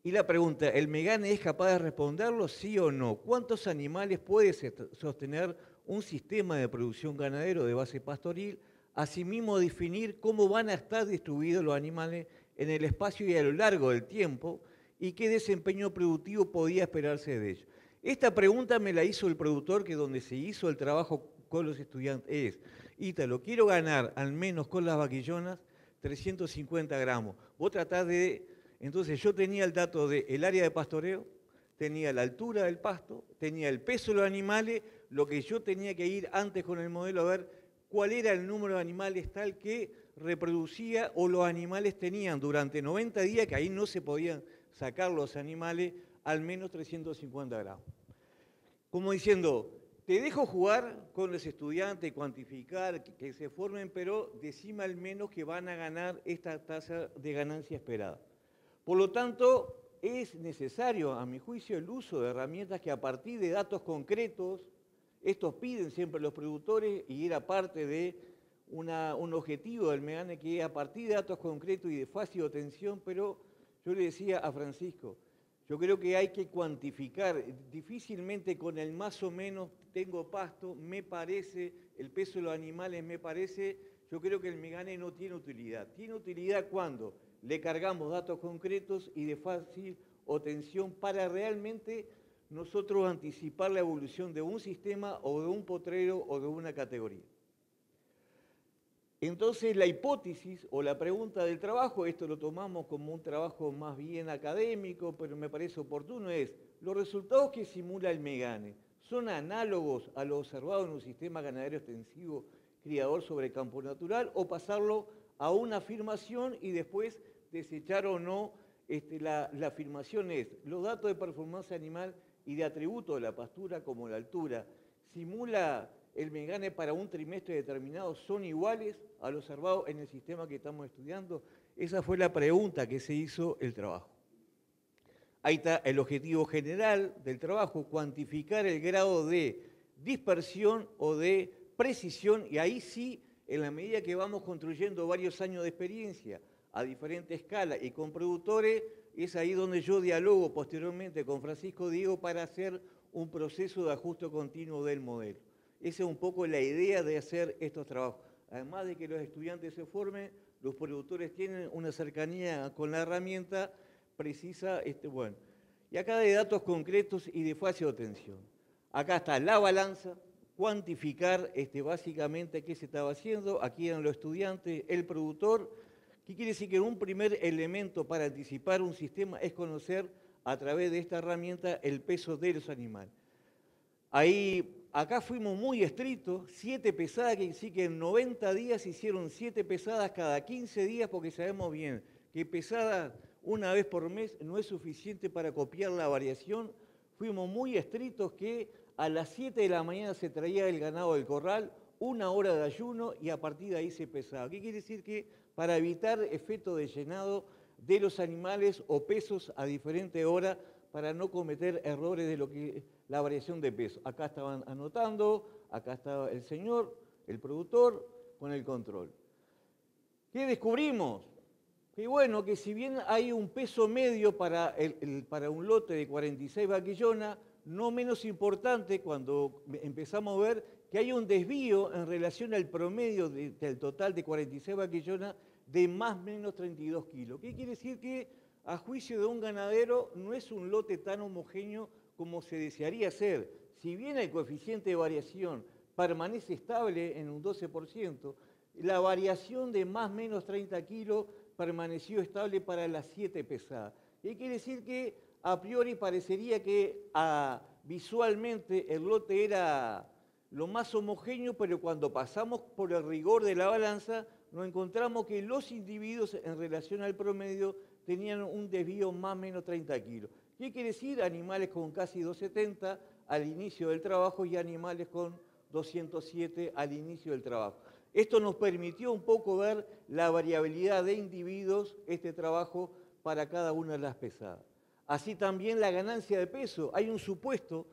Y la pregunta: ¿el Megane es capaz de responderlo, sí o no? ¿Cuántos animales puede sostener un sistema de producción ganadero de base pastoril? Asimismo, definir cómo van a estar distribuidos los animales en el espacio y a lo largo del tiempo, y qué desempeño productivo podía esperarse de ellos. Esta pregunta me la hizo el productor, que donde se hizo el trabajo con los estudiantes es: Ítalo, quiero ganar al menos con las vaquillonas 350 gramos. Vos tratás de... Entonces yo tenía el dato del área de pastoreo, tenía la altura del pasto, tenía el peso de los animales, lo que yo tenía que ir antes con el modelo a ver cuál era el número de animales tal que reproducía, o los animales tenían durante 90 días, que ahí no se podían sacar los animales, al menos 350 gramos. Como diciendo, te dejo jugar con los estudiantes, cuantificar, que se formen, pero decime al menos que van a ganar esta tasa de ganancia esperada. Por lo tanto, es necesario, a mi juicio, el uso de herramientas que, a partir de datos concretos, estos piden siempre los productores, y era parte de un objetivo del Megane, que a partir de datos concretos y de fácil obtención. Pero yo le decía a Francisco, yo creo que hay que cuantificar. Difícilmente con el más o menos tengo pasto, me parece, el peso de los animales me parece. Yo creo que el Megane no tiene utilidad. Tiene utilidad cuando le cargamos datos concretos y de fácil obtención, para realmente nosotros anticipar la evolución de un sistema o de un potrero o de una categoría. Entonces, la hipótesis o la pregunta del trabajo, esto lo tomamos como un trabajo más bien académico, pero me parece oportuno, es: ¿los resultados que simula el Megane son análogos a los observados en un sistema ganadero extensivo criador sobre campo natural, o pasarlo a una afirmación y después desechar o no la afirmación? Es: los datos de performance animal y de atributos de la pastura, como la altura, simula el Megane para un trimestre determinado, son iguales a lo observado en el sistema que estamos estudiando. Esa fue la pregunta que se hizo el trabajo. Ahí está el objetivo general del trabajo: cuantificar el grado de dispersión o de precisión, y ahí sí, en la medida que vamos construyendo varios años de experiencia a diferente escala y con productores, es ahí donde yo dialogo posteriormente con Francisco Diego para hacer un proceso de ajuste continuo del modelo. Esa es un poco la idea de hacer estos trabajos. Además de que los estudiantes se formen, los productores tienen una cercanía con la herramienta precisa. Bueno. Y acá de datos concretos y de fácil obtención. Acá está la balanza, cuantificar básicamente qué se estaba haciendo. Aquí eran los estudiantes, el productor. ¿Qué quiere decir? Que un primer elemento para anticipar un sistema es conocer, a través de esta herramienta, el peso de los animales. Acá fuimos muy estrictos: 7 pesadas, que sí, que en 90 días hicieron 7 pesadas cada 15 días, porque sabemos bien que pesada una vez por mes no es suficiente para copiar la variación. Fuimos muy estrictos que a las 7 de la mañana se traía el ganado del corral, 1 hora de ayuno y a partir de ahí se pesaba. ¿Qué quiere decir? Que para evitar efecto de llenado de los animales o pesos a diferente hora para no cometer errores de lo que la variación de peso. Acá estaban anotando, acá estaba el señor, el productor, con el control. ¿Qué descubrimos? Que bueno, que si bien hay un peso medio para un lote de 46 vaquillonas, no menos importante cuando empezamos a ver que hay un desvío en relación al promedio del total de 46 vaquillonas de más o menos 32 kilos. ¿Qué quiere decir? Que a juicio de un ganadero no es un lote tan homogéneo como se desearía ser. Si bien el coeficiente de variación permanece estable en un 12%, la variación de más o menos 30 kilos permaneció estable para las 7 pesadas. Y quiere decir que a priori parecería que visualmente el lote era lo más homogéneo, pero cuando pasamos por el rigor de la balanza, nos encontramos que los individuos en relación al promedio tenían un desvío más o menos 30 kilos. ¿Qué quiere decir? Animales con casi 270 al inicio del trabajo y animales con 207 al inicio del trabajo. Esto nos permitió un poco ver la variabilidad de individuos, este trabajo para cada una de las pesadas. Así también la ganancia de peso. Hay un supuesto,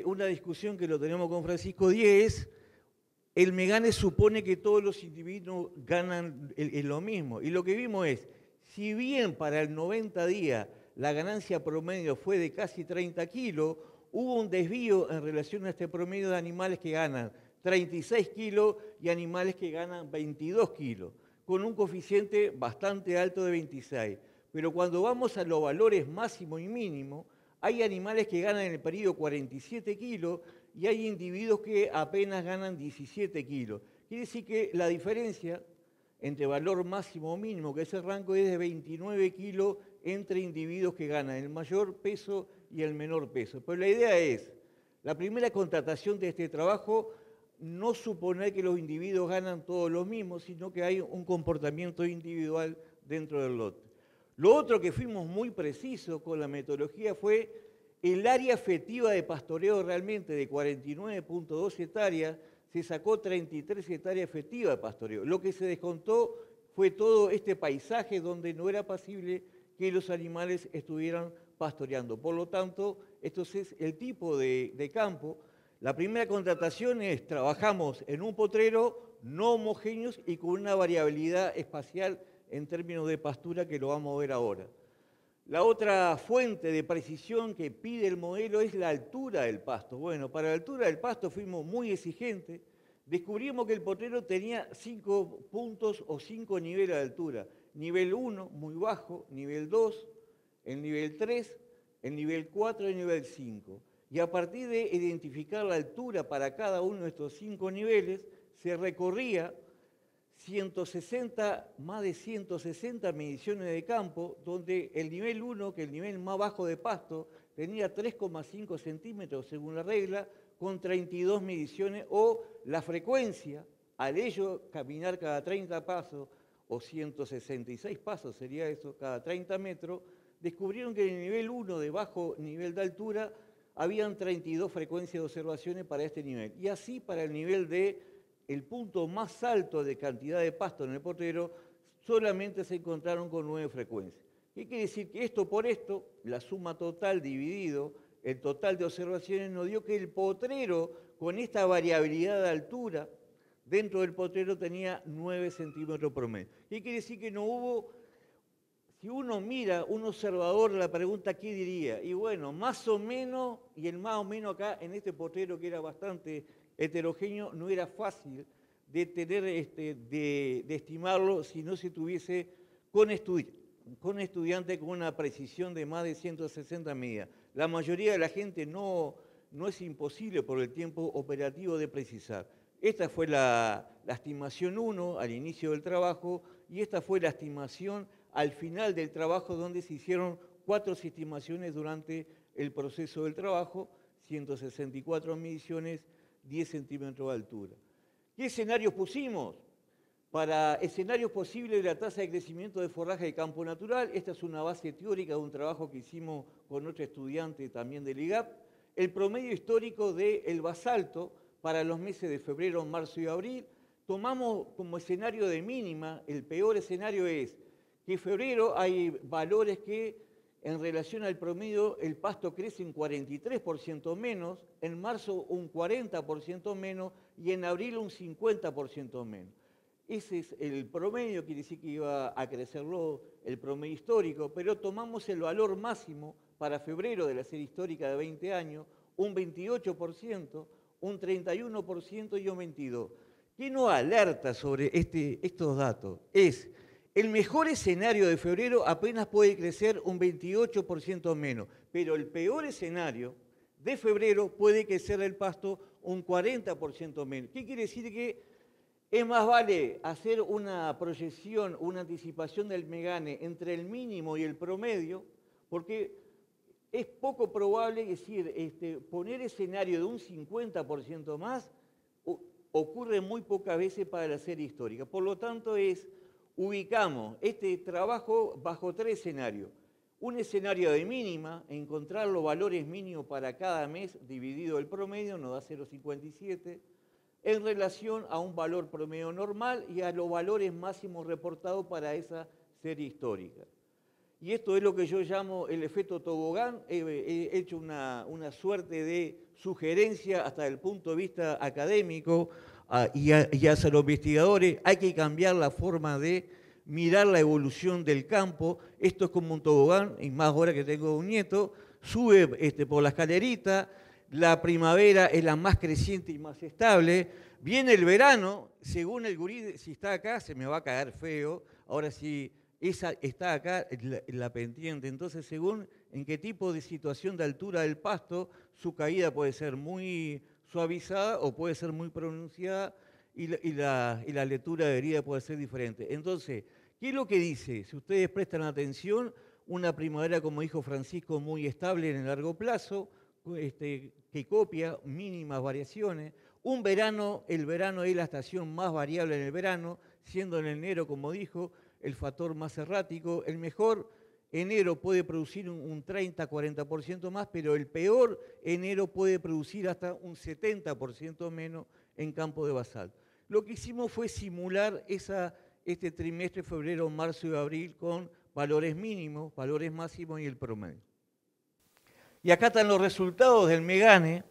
una discusión que lo tenemos con Francisco Díez, el Megane supone que todos los individuos ganan lo mismo. Y lo que vimos es, si bien para el 90 días la ganancia promedio fue de casi 30 kilos, hubo un desvío en relación a este promedio de animales que ganan 36 kilos y animales que ganan 22 kilos, con un coeficiente bastante alto de 26. Pero cuando vamos a los valores máximo y mínimo, hay animales que ganan en el periodo 47 kilos y hay individuos que apenas ganan 17 kilos. Quiere decir que la diferencia entre valor máximo o mínimo, que es el rango, es de 29 kilos entre individuos que ganan el mayor peso y el menor peso. Pero la idea es, la primera constatación de este trabajo, no suponer que los individuos ganan todos lo mismo, sino que hay un comportamiento individual dentro del lote. Lo otro que fuimos muy precisos con la metodología fue el área efectiva de pastoreo realmente de 49.2 hectáreas, se sacó 33 hectáreas efectivas de pastoreo. Lo que se descontó fue todo este paisaje donde no era posible que los animales estuvieran pastoreando. Por lo tanto, esto es el tipo de campo. La primera contratación es, trabajamos en un potrero no homogéneos y con una variabilidad espacial en términos de pastura que lo vamos a ver ahora. La otra fuente de precisión que pide el modelo es la altura del pasto. Bueno, para la altura del pasto fuimos muy exigentes. Descubrimos que el potrero tenía 5 puntos o 5 niveles de altura. Nivel 1, muy bajo, nivel 2, el nivel 3, el nivel 4 y el nivel 5. Y a partir de identificar la altura para cada uno de estos 5 niveles, se recorría más de 160 mediciones de campo, donde el nivel 1, que es el nivel más bajo de pasto, tenía 3,5 centímetros según la regla, con 32 mediciones, o la frecuencia, al ello caminar cada 30 pasos, o 166 pasos sería eso, cada 30 metros, descubrieron que en el nivel 1 de bajo nivel de altura habían 32 frecuencias de observaciones para este nivel. Y así para el nivel el punto más alto de cantidad de pasto en el potrero, solamente se encontraron con 9 frecuencias. ¿Qué quiere decir? Que esto por esto, la suma total dividido, el total de observaciones nos dio que el potrero, con esta variabilidad de altura, dentro del potrero tenía 9 centímetros promedio. ¿Qué quiere decir? Que no hubo, si uno mira, un observador la pregunta, ¿qué diría? Y bueno, más o menos, y el más o menos acá, en este potrero que era bastante heterogéneo, no era fácil de tener, de estimarlo si no se tuviese con estudiantes con una precisión de más de 160 medidas. La mayoría de la gente no es imposible por el tiempo operativo de precisar. Esta fue la estimación 1 al inicio del trabajo y esta fue la estimación al final del trabajo, donde se hicieron 4 estimaciones durante el proceso del trabajo, 164 mediciones, 10 centímetros de altura. ¿Qué escenarios pusimos? Para escenarios posibles de la tasa de crecimiento de forraje de campo natural, esta es una base teórica de un trabajo que hicimos con otro estudiante también del IGAP. el promedio histórico del basalto para los meses de febrero, marzo y abril. Tomamos como escenario de mínima, el peor escenario es que en febrero hay valores que en relación al promedio el pasto crece un 43% menos, en marzo un 40% menos y en abril un 50% menos. Ese es el promedio, quiere decir que iba a crecerlo el promedio histórico, pero tomamos el valor máximo para febrero de la serie histórica de 20 años, un 28%, un 31% y un 22%. ¿Qué nos alerta sobre estos datos? Es el mejor escenario de febrero apenas puede crecer un 28% menos, pero el peor escenario de febrero puede crecer el pasto un 40% menos. ¿Qué quiere decir? Que es más vale hacer una proyección, una anticipación del Megane entre el mínimo y el promedio, porque es poco probable, decir, poner escenario de un 50% más ocurre muy pocas veces para la serie histórica. Por lo tanto, ubicamos este trabajo bajo 3 escenarios. Un escenario de mínima, encontrar los valores mínimos para cada mes dividido el promedio, nos da 0,57, en relación a un valor promedio normal y a los valores máximos reportados para esa serie histórica. Y esto es lo que yo llamo el efecto tobogán. He hecho una suerte de sugerencia hasta el punto de vista académico y hacia los investigadores. Hay que cambiar la forma de mirar la evolución del campo. Esto es como un tobogán, y más ahora que tengo un nieto, sube por la escalerita, la primavera es la más creciente y más estable, viene el verano, según el gurí, si está acá se me va a caer feo, ahora si esa está acá, la pendiente, entonces según en qué tipo de situación de altura del pasto, su caída puede ser muy suavizada o puede ser muy pronunciada y la lectura de herida puede ser diferente. Entonces, ¿qué es lo que dice? Si ustedes prestan atención, una primavera, como dijo Francisco, muy estable en el largo plazo, que copia mínimas variaciones. Un verano, el verano es la estación más variable en el verano, siendo en enero, como dijo, el factor más errático. El mejor enero puede producir un 30-40% más, pero el peor enero puede producir hasta un 70% menos en campo de basalto. Lo que hicimos fue simular este trimestre, febrero, marzo y abril, con valores mínimos, valores máximos y el promedio. Y acá están los resultados del Megane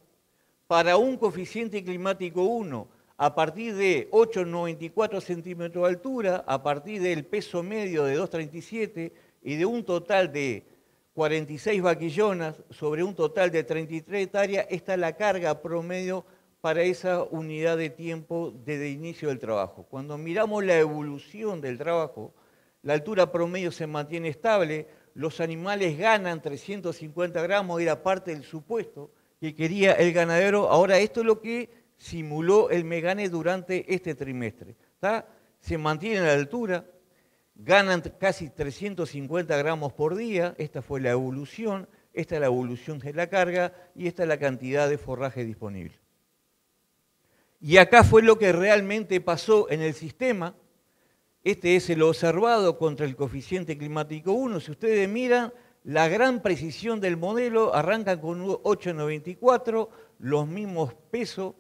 para un coeficiente climático 1 a partir de 8,94 centímetros de altura, a partir del peso medio de 2,37 y de un total de 46 vaquillonas sobre un total de 33 hectáreas. Esta es la carga promedio para esa unidad de tiempo desde el inicio del trabajo. Cuando miramos la evolución del trabajo, la altura promedio se mantiene estable, los animales ganan 350 gramos, era parte del supuesto que quería el ganadero. Ahora esto es lo que simuló el Megane durante este trimestre. ¿Tá? Se mantiene la altura, ganan casi 350 gramos por día, esta fue la evolución, esta es la evolución de la carga y esta es la cantidad de forraje disponible. Y acá fue lo que realmente pasó en el sistema. Este es el observado contra el coeficiente climático 1. Si ustedes miran, la gran precisión del modelo arranca con 8,94, los mismos pesos.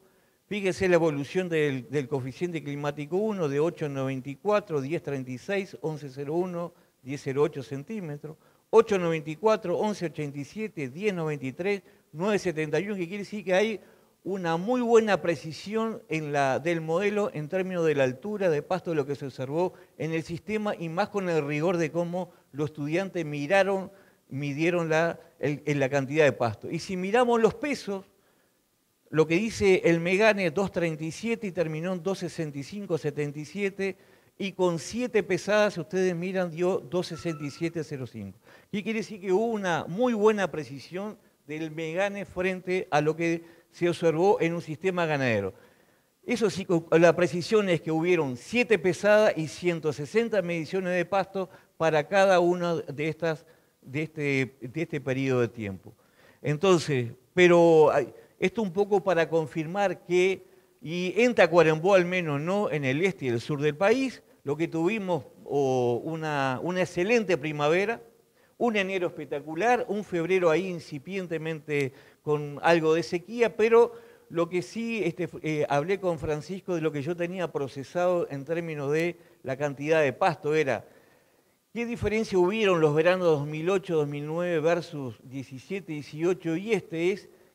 Fíjese la evolución del coeficiente climático 1 de 8,94, 10,36, 11,01, 10,08 centímetros. 8,94, 11,87, 10,93, 9,71, que quiere decir que hay una muy buena precisión del modelo en términos de la altura de pasto de lo que se observó en el sistema y más con el rigor de cómo los estudiantes midieron la cantidad de pasto. Y si miramos los pesos, lo que dice el Megane 2,37 y terminó en 2,65,77 y con 7 pesadas, si ustedes miran, dio 2,67,05. ¿Qué quiere decir? Que hubo una muy buena precisión del Megane frente a lo que se observó en un sistema ganadero. Eso sí, la precisión es que hubieron 7 pesadas y 160 mediciones de pasto para cada una de este periodo de tiempo. Entonces, pero esto un poco para confirmar que, y en Tacuarembó al menos no, en el este y el sur del país, lo que tuvimos una excelente primavera, un enero espectacular, un febrero ahí incipientemente con algo de sequía, pero lo que sí hablé con Francisco de lo que yo tenía procesado en términos de la cantidad de pasto era, ¿qué diferencia hubieron los veranos 2008-2009 versus 17-18? Y es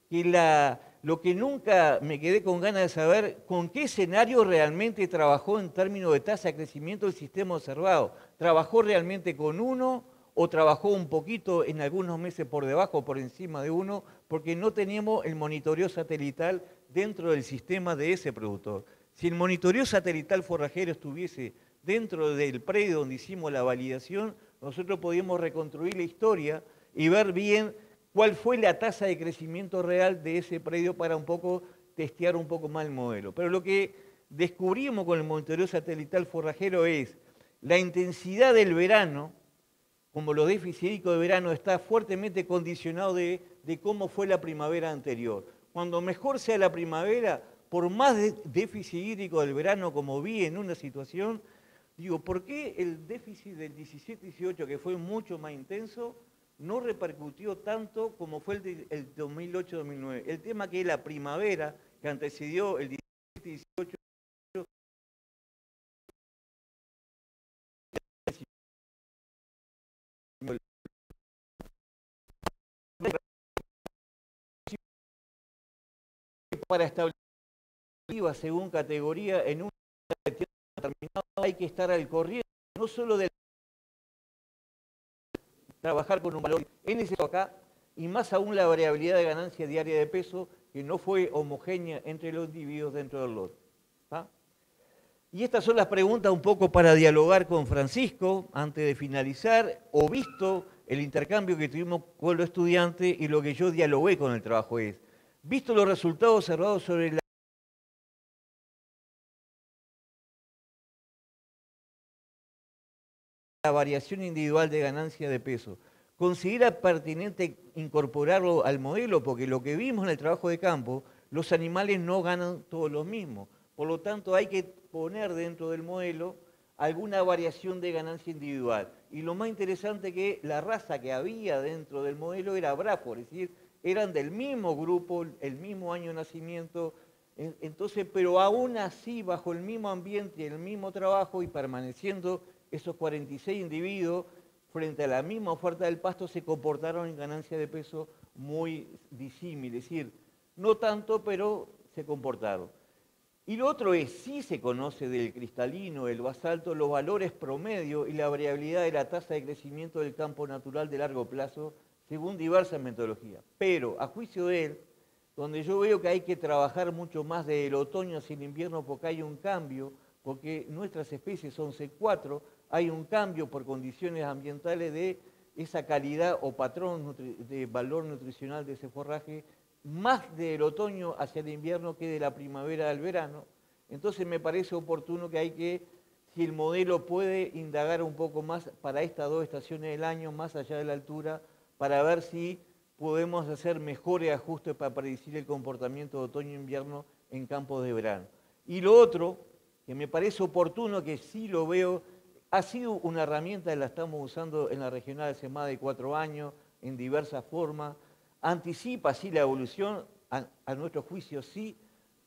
que lo que nunca me quedé con ganas de saber, con qué escenario realmente trabajó en términos de tasa de crecimiento del sistema observado. ¿Trabajó realmente con 1 o trabajó un poquito en algunos meses por debajo o por encima de 1? Porque no teníamos el monitoreo satelital dentro del sistema de ese productor. Si el monitoreo satelital forrajero estuviese dentro del predio donde hicimos la validación, nosotros podíamos reconstruir la historia y ver bien cuál fue la tasa de crecimiento real de ese predio para un poco testear un poco más el modelo. Pero lo que descubrimos con el monitoreo satelital forrajero es la intensidad del verano, como los déficits hídricos de verano, está fuertemente condicionado de cómo fue la primavera anterior. Cuando mejor sea la primavera, por más déficit hídrico del verano, como vi en una situación, digo, ¿por qué el déficit del 17-18, que fue mucho más intenso, no repercutió tanto como fue el 2008-2009? El tema que es la primavera, que antecedió el 17-18, para establecer según categoría en un determinado hay que estar al corriente, no solo de trabajar con un valor en ese acá, y más aún la variabilidad de ganancia diaria de peso, que no fue homogénea entre los individuos dentro del lote. ¿Ah? Y estas son las preguntas un poco para dialogar con Francisco antes de finalizar, o visto el intercambio que tuvimos con los estudiantes y lo que yo dialogué con el trabajo es, visto los resultados observados sobre la variación individual de ganancia de peso, ¿considera pertinente incorporarlo al modelo? Porque lo que vimos en el trabajo de campo, los animales no ganan todos los mismos. Por lo tanto, hay que poner dentro del modelo alguna variación de ganancia individual. Y lo más interesante que la raza que había dentro del modelo era Bradford, es decir, eran del mismo grupo, el mismo año de nacimiento, entonces, pero aún así, bajo el mismo ambiente, el mismo trabajo y permaneciendo esos 46 individuos, frente a la misma oferta del pasto, se comportaron en ganancia de peso muy disímiles, es decir, no tanto, pero se comportaron. Y lo otro es, sí se conoce del cristalino, del basalto, los valores promedio y la variabilidad de la tasa de crecimiento del campo natural de largo plazo, según diversas metodologías. Pero, a juicio de él, donde yo veo que hay que trabajar mucho más del otoño hacia el invierno porque hay un cambio, porque nuestras especies son C4, hay un cambio por condiciones ambientales de esa calidad o patrón de valor nutricional de ese forraje, más del otoño hacia el invierno que de la primavera al verano. Entonces me parece oportuno que hay que, si el modelo puede indagar un poco más para estas 2 estaciones del año, más allá de la altura, para ver si podemos hacer mejores ajustes para predecir el comportamiento de otoño e invierno en campos de verano. Y lo otro, que me parece oportuno, que sí lo veo, ha sido una herramienta que la estamos usando en la regional hace más de 4 años, en diversas formas, anticipa sí la evolución, a nuestro juicio sí,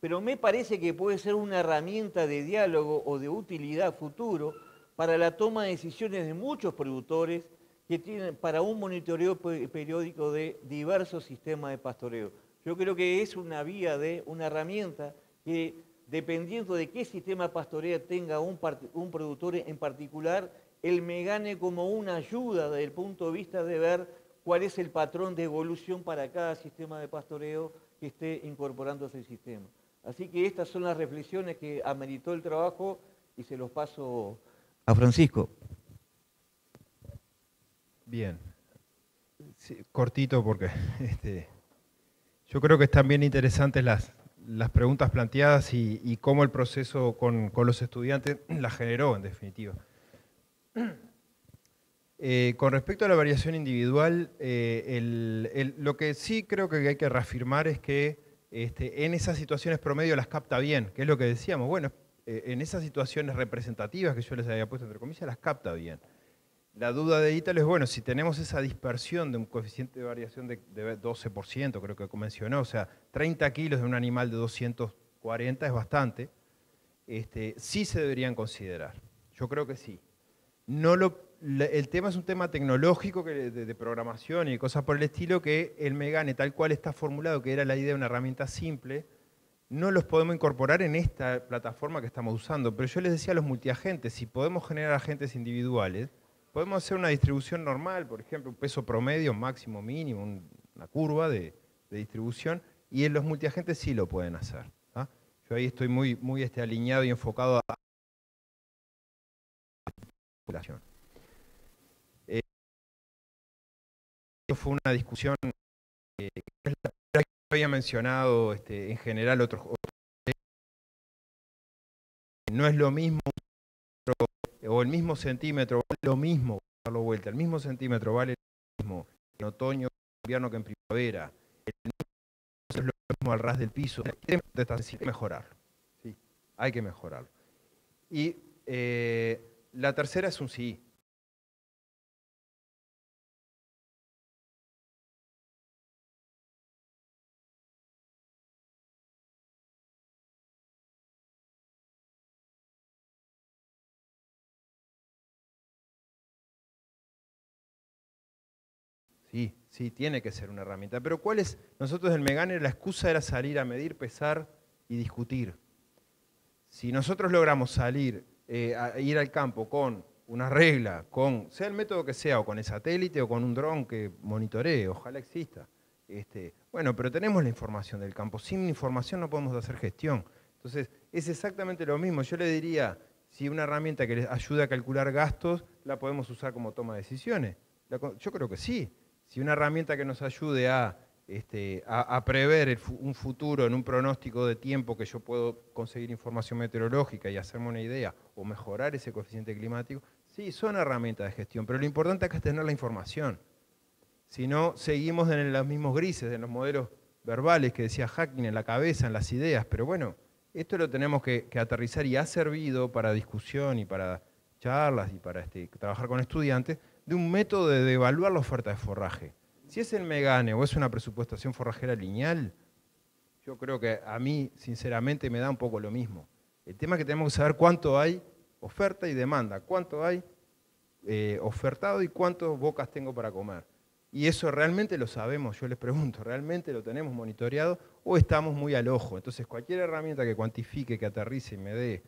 pero me parece que puede ser una herramienta de diálogo o de utilidad futuro para la toma de decisiones de muchos productores que tienen para un monitoreo periódico de diversos sistemas de pastoreo. Yo creo que es una vía de una herramienta que, dependiendo de qué sistema de pastoreo tenga un productor en particular, él me gane como una ayuda desde el punto de vista de ver cuál es el patrón de evolución para cada sistema de pastoreo que esté incorporándose al sistema. Así que estas son las reflexiones que ameritó el trabajo y se los paso a Francisco. Bien. Sí, cortito porque yo creo que están bien interesantes las preguntas planteadas y cómo el proceso con los estudiantes las generó, en definitiva. Con respecto a la variación individual, lo que sí creo que hay que reafirmar es que en esas situaciones promedio las capta bien, que es lo que decíamos. Bueno, en esas situaciones representativas que yo les había puesto entre comillas, las capta bien. La duda de Ítalo es, bueno, si tenemos esa dispersión de un coeficiente de variación de 12%, creo que mencionó, o sea, 30 kilos de un animal de 240 es bastante, sí se deberían considerar. Yo creo que sí. El tema es un tema tecnológico de programación y cosas por el estilo, que el Megane, tal cual está formulado, que era la idea de una herramienta simple, no los podemos incorporar en esta plataforma que estamos usando. Pero yo les decía a los multiagentes, si podemos generar agentes individuales, podemos hacer una distribución normal, por ejemplo, un peso promedio, máximo, mínimo, una curva de distribución, y en los multiagentes sí lo pueden hacer. ¿Ah? Yo ahí estoy muy alineado y enfocado a la población. Fue una discusión que es la que había mencionado en general otros. No es lo mismo, o el mismo centímetro vale lo mismo, darlo vuelta, el mismo centímetro vale lo mismo en otoño, en invierno que en primavera. Es lo mismo al ras del piso. Hay que mejorarlo. Sí, hay que mejorarlo. Y la tercera es un sí. Sí, sí, tiene que ser una herramienta. Pero ¿cuál es? Nosotros del Megane la excusa era salir a medir, pesar y discutir. Si nosotros logramos salir, a ir al campo con una regla, sea el método que sea, o con el satélite o con un dron que monitoree, ojalá exista. Bueno, pero tenemos la información del campo. Sin información no podemos hacer gestión. Entonces, es exactamente lo mismo. Yo le diría, si una herramienta que les ayuda a calcular gastos, la podemos usar como toma de decisiones. Yo creo que sí. Si una herramienta que nos ayude a prever un futuro en un pronóstico de tiempo, que yo puedo conseguir información meteorológica y hacerme una idea, o mejorar ese coeficiente climático, sí, son herramientas de gestión, pero lo importante acá es tener la información. Si no, seguimos en los mismos grises, en los modelos verbales que decía Hacking, en la cabeza, en las ideas, pero bueno, esto lo tenemos que aterrizar, y ha servido para discusión y para charlas y para trabajar con estudiantes, de un método de evaluar la oferta de forraje. Si es el Megane o es una presupuestación forrajera lineal, yo creo que a mí, sinceramente, me da un poco lo mismo. El tema es que tenemos que saber cuánto hay oferta y demanda, cuánto hay ofertado y cuántas bocas tengo para comer. Y eso realmente lo sabemos, yo les pregunto, ¿realmente lo tenemos monitoreado o estamos muy al ojo? Entonces, cualquier herramienta que cuantifique, que aterrice y me dé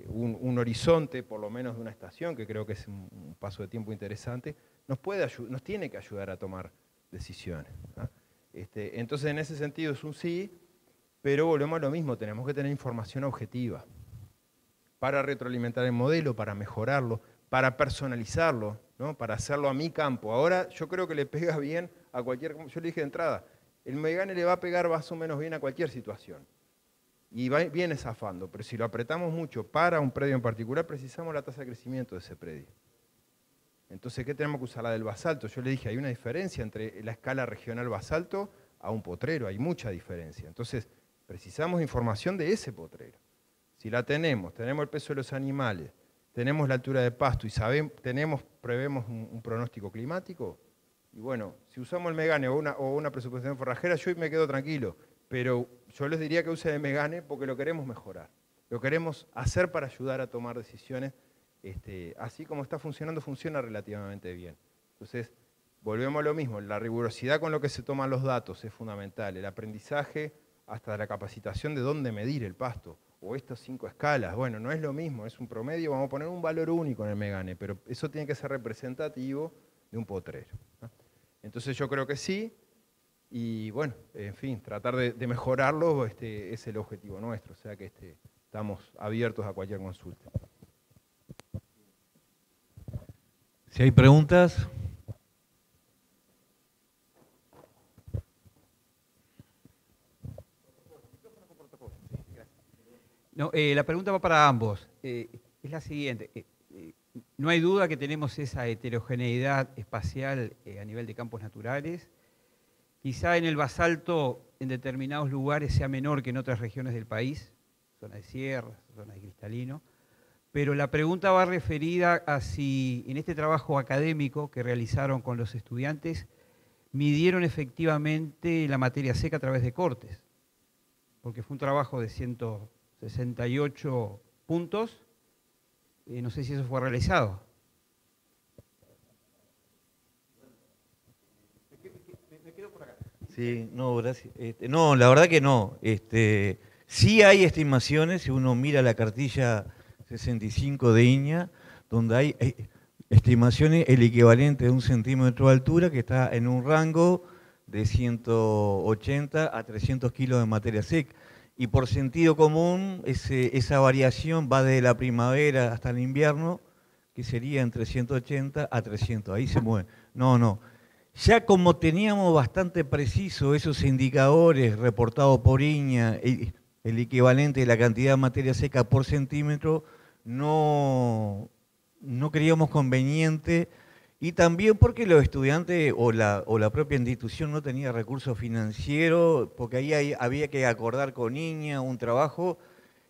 un horizonte, por lo menos de una estación, que creo que es un paso de tiempo interesante, nos tiene que ayudar a tomar decisiones. ¿No? Entonces, en ese sentido es un sí, pero volvemos a lo mismo, tenemos que tener información objetiva para retroalimentar el modelo, para mejorarlo, para personalizarlo, ¿no? Para hacerlo a mi campo. Ahora yo creo que le pega bien a cualquier, yo le dije de entrada, el Megane le va a pegar más o menos bien a cualquier situación. Y viene zafando, pero si lo apretamos mucho para un predio en particular, precisamos la tasa de crecimiento de ese predio. Entonces, ¿qué tenemos que usar? La del basalto. Yo le dije, hay una diferencia entre la escala regional basalto a un potrero, hay mucha diferencia. Entonces, precisamos información de ese potrero. Si la tenemos el peso de los animales, tenemos la altura de pasto y prevemos un pronóstico climático, y bueno, si usamos el Megane o una presupuestación forrajera, yo me quedo tranquilo. Pero yo les diría que usen el Megane porque lo queremos mejorar. Lo queremos hacer para ayudar a tomar decisiones. Así como está funcionando, funciona relativamente bien. Entonces, volvemos a lo mismo. La rigurosidad con lo que se toman los datos es fundamental. El aprendizaje hasta la capacitación de dónde medir el pasto. O estas 5 escalas. Bueno, no es lo mismo, es un promedio. Vamos a poner un valor único en el Megane, pero eso tiene que ser representativo de un potrero, ¿no? Entonces yo creo que sí. Y bueno, en fin, tratar de mejorarlo es el objetivo nuestro, o sea que estamos abiertos a cualquier consulta. Si hay preguntas. No, la pregunta va para ambos. Es la siguiente. No hay duda que tenemos esa heterogeneidad espacial a nivel de campos naturales. Quizá en el basalto, en determinados lugares, sea menor que en otras regiones del país, zona de sierra, zona de cristalino, pero la pregunta va referida a si en este trabajo académico que realizaron con los estudiantes midieron efectivamente la materia seca a través de cortes, porque fue un trabajo de 168 puntos, no sé si eso fue realizado. Sí, no, gracias. No, la verdad que no. Sí hay estimaciones, si uno mira la cartilla 65 de INEA, donde hay estimaciones, el equivalente de 1 centímetro de altura, que está en un rango de 180 a 300 kilos de materia seca. Y por sentido común, esa variación va desde la primavera hasta el invierno, que sería entre 180 a 300. Ahí se mueve. No. Ya como teníamos bastante preciso esos indicadores reportados por INEA, el equivalente de la cantidad de materia seca por centímetro, no creíamos conveniente, y también porque los estudiantes o la propia institución no tenía recursos financieros, porque ahí había que acordar con INEA un trabajo,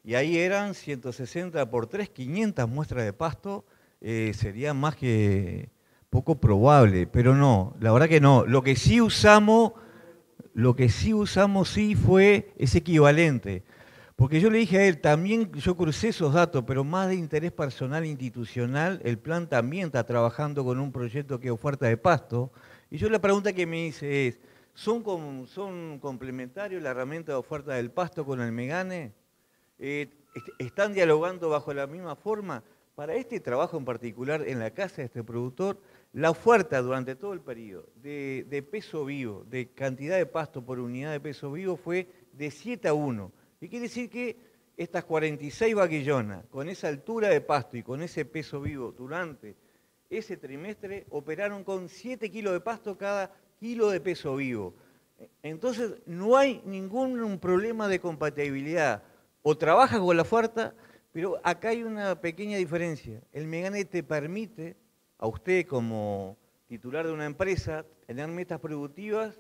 y ahí eran 160 por 3, 500 muestras de pasto, sería más que poco probable, pero no, la verdad que no. Lo que sí usamos sí fue ese equivalente. Porque yo le dije a él, también yo crucé esos datos, pero más de interés personal e institucional, el plan también está trabajando con un proyecto que es oferta de pasto. Y yo la pregunta que me hice es, ¿son complementarios la herramienta de oferta del pasto con el Megane? ¿Están dialogando bajo la misma forma? Para este trabajo en particular, en la casa de este productor, la oferta durante todo el periodo de peso vivo, de cantidad de pasto por unidad de peso vivo, fue de 7-1. Y quiere decir que estas 46 vaquillonas, con esa altura de pasto y con ese peso vivo durante ese trimestre, operaron con 7 kilos de pasto cada kilo de peso vivo. Entonces, no hay ningún problema de compatibilidad. O trabajas con la oferta, pero acá hay una pequeña diferencia. El Megane te permite, a usted como titular de una empresa, tener metas productivas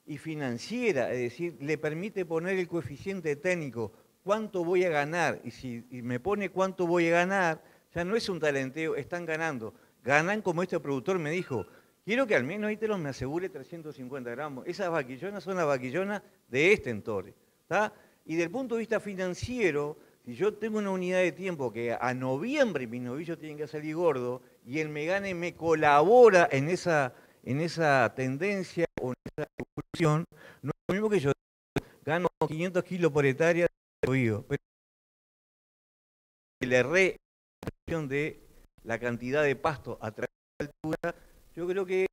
y financieras, es decir, le permite poner el coeficiente técnico, cuánto voy a ganar, y si me pone cuánto voy a ganar, ya no es un talenteo, están ganando. Ganan como este productor me dijo, quiero que al menos Íteros me asegure 350 gramos. Esas vaquillonas son las vaquillonas de este entorno, ¿está? Y del punto de vista financiero, si yo tengo una unidad de tiempo que a noviembre mis novillos tienen que salir gordos y el Megane me colabora en esa tendencia o en esa evolución, no es lo mismo que yo gano 500 kilos por hectárea de novillo, pero la reevaluación de la cantidad de pasto a través de la altura, yo creo que